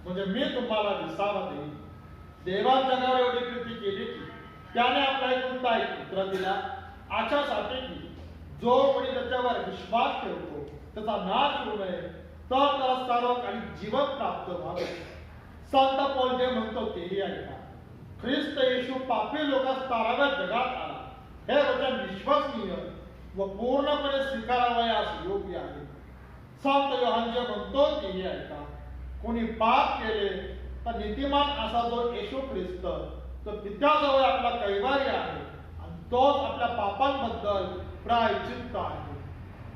म्हणजे मी तुम्हाला विसावा देईन. देवा जगावर एवढी कृती केली की त्याने आपला एकुलता एक पुत्र दिला आशासाठी की जो कोणी त्याच्यावर विश्वास ठेवतो त्याचा नाश होऊ नये तर त्याला सार्वकालिक जीवन प्राप्त व्हावे. संत पौल जे म्हणतो तेही ऐका. ख्रिस्त येशू पापी लोकांस ताराव्या जगात आला हे वचन विश्वसनीय व पूर्णपणे स्वीकारावयास योग्य आहे. संत योहान जे म्हणतो तेही ऐका. कोणी पाप केले तर नीतिमान असा जो येशू ख्रिस्त तो पित्याजवळ आपला कैवारी आहे आणि तोच आपल्या पापांबद्दल प्रायश्चित्त आहे.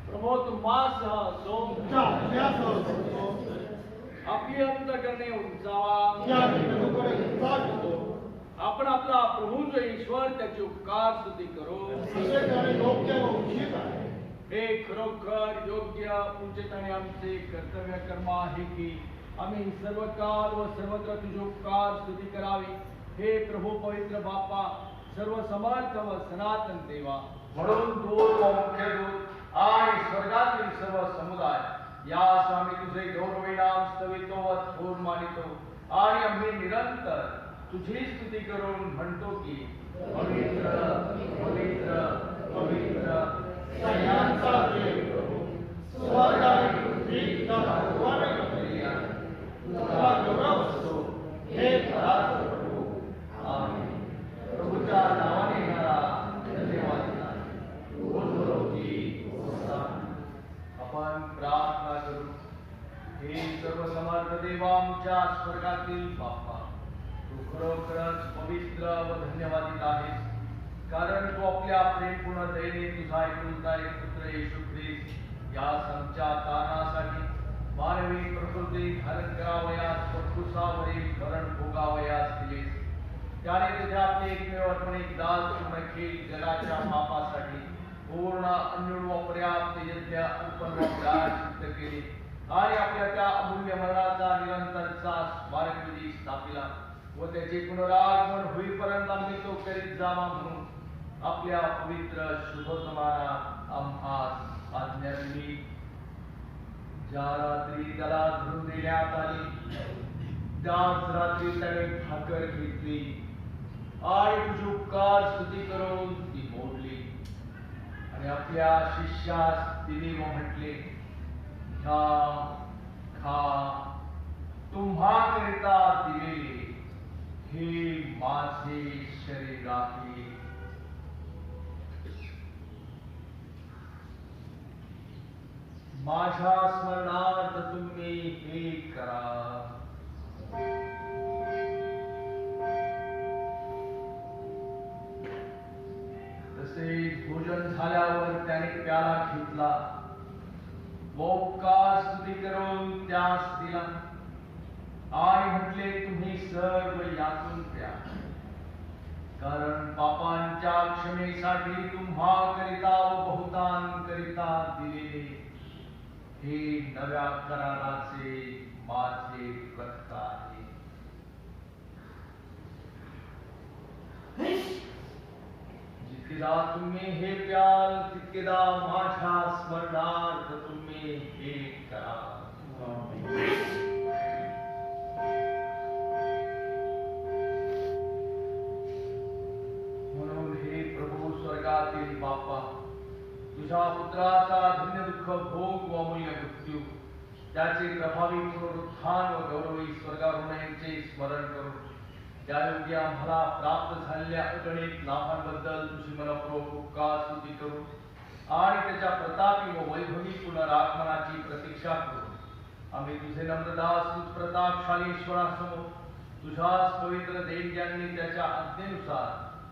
प्रभू तुम्हासह तुमच्या आज्ञासह सांगतो, आपली अंतःकरणे उंचावा. या विठ्ठलाकडे उत्साह घेतो आपण आपला प्रभू जो ईश्वर त्याची उपकार स्तुती करू. असे करणे योग्य व उचित आहे. हे खरोखर योग्य उचित आणि आमचे कर्तव्य कर्म आहे की आम्ही सर्व काळ व सर्वत्र तुझे उपकार स्तुती करावी. हे प्रभू पवित्र बापा, सर्व समर्थ व सनातन देवा, म्हणून दूत व मुख्य दूत आणि स्वर्गातील सर्व समुदाय यास आम्ही तुझे गौरवी नाम स्तवितो व थोर मानितो आणि आम्ही निरंतर तुझी स्तुती करून म्हणतो की पवित्र पवित्र पवित्र सैन्यांचा देव प्रभू, स्वर्ग आणि पृथ्वी सर्वांनी घातलेली आहे. तुझा गौरव असो, हे परात्पर प्रभू. आमेन. प्रभूच्या नावाने येणारा धन्यवाद. आपण प्रार्थना करू. हे सर्व समर्थ देवा, आमच्या स्वर्गातील बाप्पा, तू खरोखरच पवित्र व धन्यवादित आहेस, कारण तू आपल्या प्रेमपूर्ण दयेने तुझा एकुलता एक पुत्र येशू ख्रिस्त यास आमच्या तारणासाठी मानवी प्रकृती धारण करावयास व क्रूसावरील मरण भोगावयास दिलेस. त्याने तुझ्या आपले एकमेव अर्पणिक दास अखिल जगाच्या पापासाठी पूर्ण अन्योन्य व पर्याप्त यज्ञ अर्पण व प्रायश्चित्त केले आणि आपल्या त्या अमूल्य मरणाचा निरंतरचा स्मारकविधी स्थापिला व त्याचे पुनरागमन होईपर्यंत आम्ही तो करीत जावा म्हणून आपल्या पवित्र शुभतमाना आम्हास आज्ञा दिली. ज्या रात्री त्याला धरून देण्यात आली त्याच रात्री त्याने भाकर घेतली आणि तुझी उपकार स्तुती करून ती मोडली आणि आपल्या शिष्यास दिली व म्हटले, घ्या, खा, तुम्हाकरिता दिलेले हे माझे शरीर आहे. माझ्या स्मरणार्थ तुम्ही हे करा. तसेच भोजन झाल्यावर त्याने प्याला घेतला व उपकार स्तुती करून त्यास दिला आणि म्हटले, तुम्ही सर्व यातून प्या, कारण पापांच्या क्षमेसाठी तुम्हाकरिता व बहुतांकरिता दिलेले हे नव्या कराराचे माझे रक्त आहे. जितकेदा तुम्ही हे प्याल तितकेदा माझ्या स्मरणार्थ तुम्ही हे करा. म्हणून हे प्रभू स्वर्गातील बापा, तुझ्या पुत्राचा धन्य दुःख भोग व अमूल्य मृत्यू, त्याचे प्रभावी पुनरुत्थान व गौरवी स्वर्गारोहणाचे स्मरण करून त्यायोगे आम्हाला प्राप्त झालेल्या अगणित लाभांबद्दल तुझी मनपूर्वक उपकार स्तुती करू आणि त्याच्या प्रतापी व वैभवी पुनरागमनाची प्रतीक्षा करू आम्ही तुझे नम्रदास तुझ प्रतापशाली ईश्वरासमोर तुझ्याच पवित्र देणग्यांनी त्याच्या आज्ञेनुसार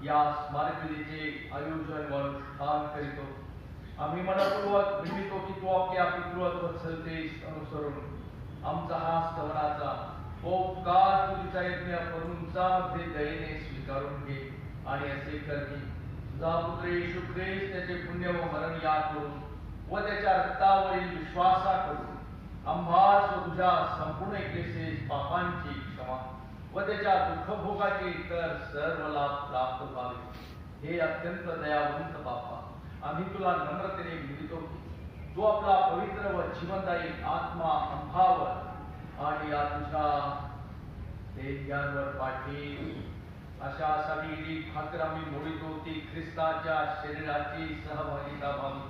या स्मारकविधीचे आयोजन व अनुष्ठान करीतो. आम्ही मनपूर्वक विनवितो की तू आपल्या पितृत्व वत्सलतेस अनुसरून आमचा हा स्तवनाचा उपकार तुझ्या यज्ञ मध्ये दयेने स्वीकारून घे आणि असे कर की तुझा पुत्र येशू ख्रिस्त त्याचे पुण्य व मरण याद करून व त्याच्या रक्तावरील विश्वासा करून आम्हास व तुझ्या संपूर्ण एकलेसेस पापांची क्षमा व त्याच्या दुःखभोगाचे इतर सर्व लाभ प्राप्त व्हावे. हे अत्यंत दयावंत बापा, आम्ही तुला नम्रतेने विनवितो की तू आपला पवित्र व जीवनदायी आत्मा आम्हावर आणि या तुझ्या देणग्यांवर पाठीव. अशा सगळी भाकर आम्ही मोडीतो ती ख्रिस्ताच्या शरीराची सहभागिता व्हावी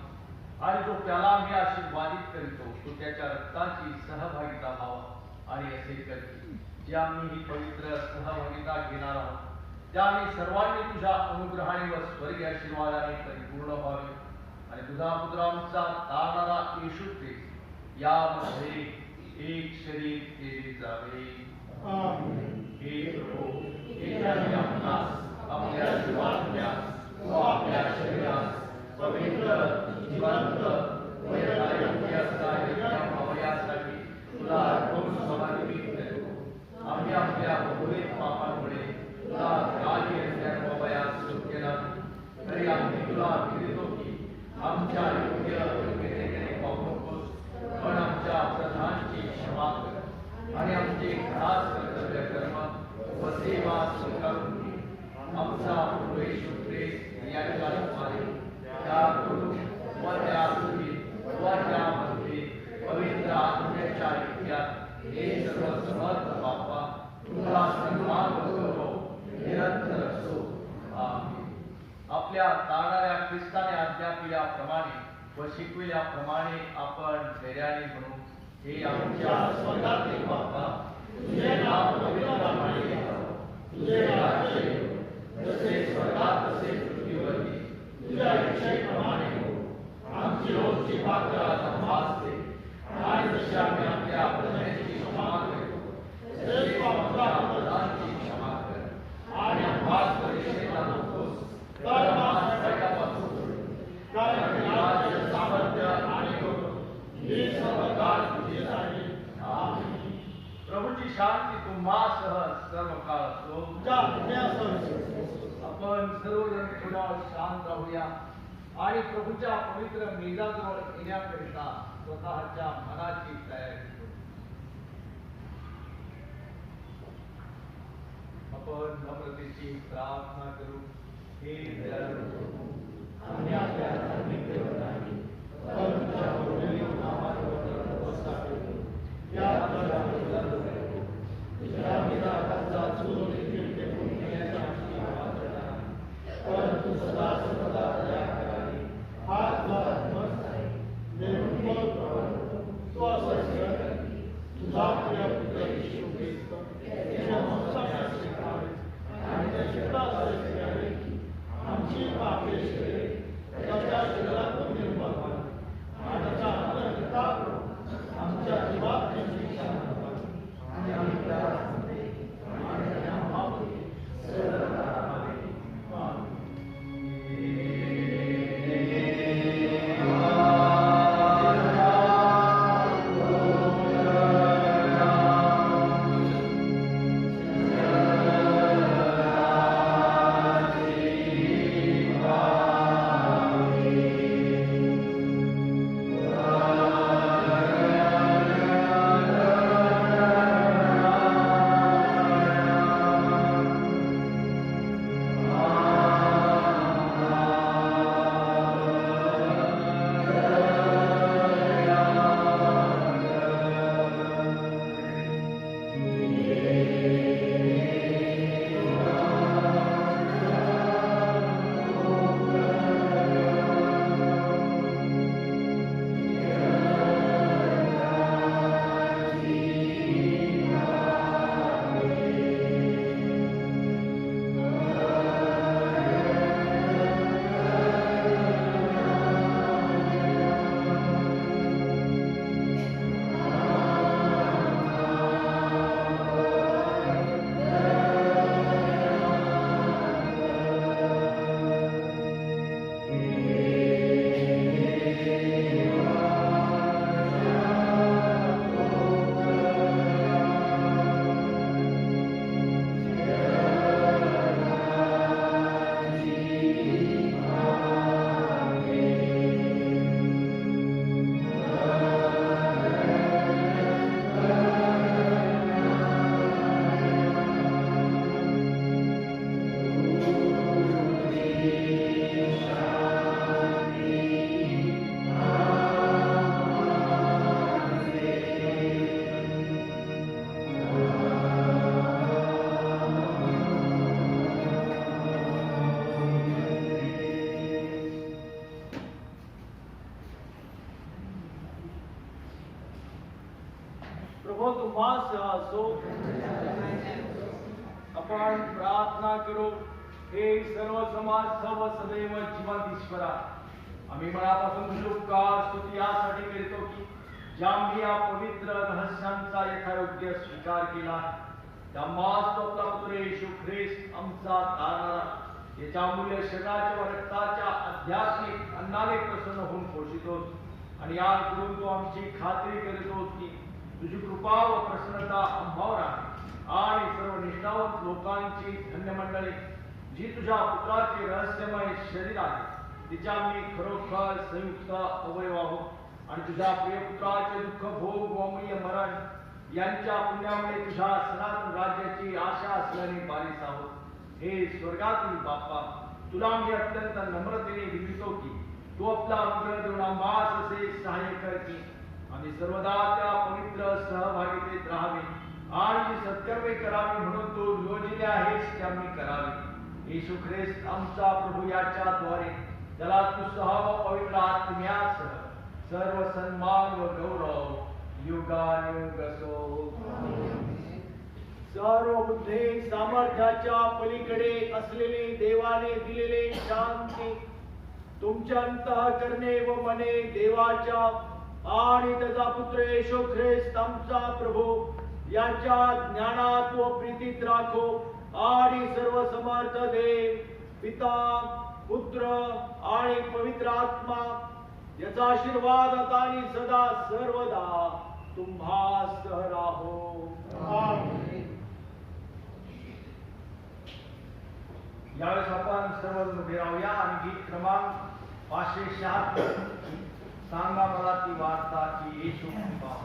आणि जो प्याला आम्ही आशीर्वादित करीतो तो त्याच्या रक्ताची सहभागिता व्हावा. आणि असे कर जे आम्ही ही पवित्र सहभागिता घेणार आहोत त्या आम्ही सर्वांनी तुझ्या अनुग्रहाने व स्वर्गीय आशीर्वादाने परिपूर्ण व्हावे आणि तुझा पुत्र आमचा तारणारा येशू ख्रिस्त यामध्ये एक शरीर केले जावे. हे प्रभू, एकाने आपणास आपल्या जीवात्म्यास व आपल्या शरीरास पवित्र जिवंत व योग्य असा यज्ञ व्हावयासाठी तुला अर्पण समर्पित करतो. आम्ही आपल्या बहुविध पापांमुळे तुला आपल्या तारणाऱ्या ख्रिस्ताने आज्ञा केल्याप्रमाणे व शिकविल्याप्रमाणे आपण धैर्याने म्हणू. हे आमच्या स्वर्गातील बापा, तुझे नाव पवित्र मानले जावो. तुझे राज्य येवो. जसे स्वर्गात तसे पृथ्वीवरही. तुझ्या इच्छेप्रमाणे हो. आमची रोजची भाकर आज आम्हास दे. आणि जशी आम्ही आपल्या अपराध्यांची क्षमा करतो, तसे तू आमच्या अपराधांची क्षमा कर. आणि आम्हास परीक्षेला नकोस, तर आम्हास वाईटापासून सोड. कारण राज्य, सामर्थ्य आणि गौरव हे सर्व काळ तुझेच आहे. आमेन. प्रभूची शांती तुम्हासह सर्व काळ असो. आपण सर्वजण थोडा शांत राहूया आणि प्रभूच्या पवित्र मेजाजवळ येण्याकरिता स्वतःच्या मनाची तयारी करू. आपण नम्रतेची प्रार्थना करू. हे दयाळू प्रभू, आम्ही आपल्या धार्मिक देवतांनी तुझ्या पवित्र नामावर नमस्कार करतो. या तुझ्या विधानाचा चूक देखील ते पुण्याच्या आमची आवाज आहे. परंतु सदा सर्वदा दया करावी हा तुझा धर्मच आहे. निर्मल प्रभू, तू असं कर. तुझा प्रिय पुत्र येशू ख्रिस्त याच्या वंशाला स्वीकारे आणि त्याची प्रार्थना करावी की आमची पापे शरीरे त्याच्या शरीरात निर्मल व्हावी आणि त्याच्या अंतर्गताकडून आमच्या जीवात त्यांची शांती व्हावी आणि आम्ही त्यामध्ये आणि त्या भावने सर्व करावे. आमेन. प्रभू तुम्हास असो. आपण प्रार्थना करू. हे सर्व समाज सर्व सदैव जिवंत ईश्वरा, आम्ही मनापासून तुझे उपकार स्तुती यासाठी करतो की ज्यामुळे या पवित्र रहस्यांचा यथायोग्य स्वीकार केला. त्यामुळेच तो आपला पुत्र येशू ख्रिस्त आमचा तारणारा याच्या अमूल्य शरीराच्या व रक्ताच्या आध्यात्मिक अन्नाने प्रसन्न होऊन पोषितोस आणि या करून तो आमची खात्री करीतोस की तुझी कृपा व प्रसन्नता आम्हावर आहे आणि सर्व निष्ठावंत लोकांची धन्य मंडळी जी तुझ्या पुत्राचे रहस्यमय शरीर आहे तिच्या आम्ही खरोखर संयुक्त अवयव आहोत आणि तुझ्या प्रिय पुत्राचे दुःख भोग व अमूल्य मरण यांच्या पुण्यामुळे तुझ्या सनातन राज्याची आशा असल्याने बारीस आहोत. हे स्वर्गातील बाप्पा, तुला आम्ही अत्यंत नम्रतेने विनवतो की तू आपला अनुग्रह देऊन आम्हास असे सहाय्य कर की आम्ही सर्वदा त्या पवित्र सहभागितेत राहावे आणि जी सत्कर्मे करावी म्हणून तू नियोजिले आहेस ते आम्ही करावे. येशू ख्रिस्त आमचा प्रभू याच्याद्वारे त्याला तू सह व पवित्र आत्म्यासह सर्व सन्मान व गौरव युगानुयुग असो. सर्व बुद्धी सामर्थ्याच्या पलीकडे असलेले देवाने दिलेले शांती तुमच्या अंतःकरणे व मने देवाच्या आणि त्याचा पुत्र येशू ख्रिस्त आमचा प्रभू याच्या ज्ञानात व प्रीतीत राखो. आणि सर्व समर्थ देव पिता पुत्र आणि पवित्र आत्मा याचा आशीर्वाद आता आणि सदा सर्वदा तुम्हासह राहो. यावेळेस आपण सर्वजण उभे राहूया आणि गीत क्रमांक 576 सांगा मला ती वार्ता की येशू कृपा.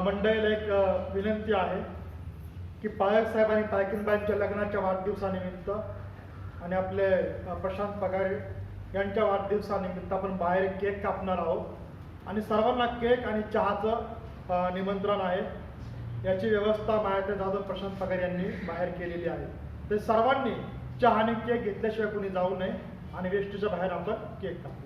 मंडळीला एक विनंती आहे की पायक साहेब आणि पायकीनबाईंच्या लग्नाच्या वाढदिवसानिमित्त आणि आपले प्रशांत पगारे यांच्या वाढदिवसानिमित्त आपण बाहेर केक कापणार आहोत आणि सर्वांना केक आणि चहाचं निमंत्रण आहे. याची व्यवस्था मायाते जाधव प्रशांत पगार यांनी बाहेर केलेली आहे. ते सर्वांनी चहा आणि केक घेतल्याशिवाय कुणी जाऊ नये आणि वेष्टीच्या बाहेर आपण केक कापू.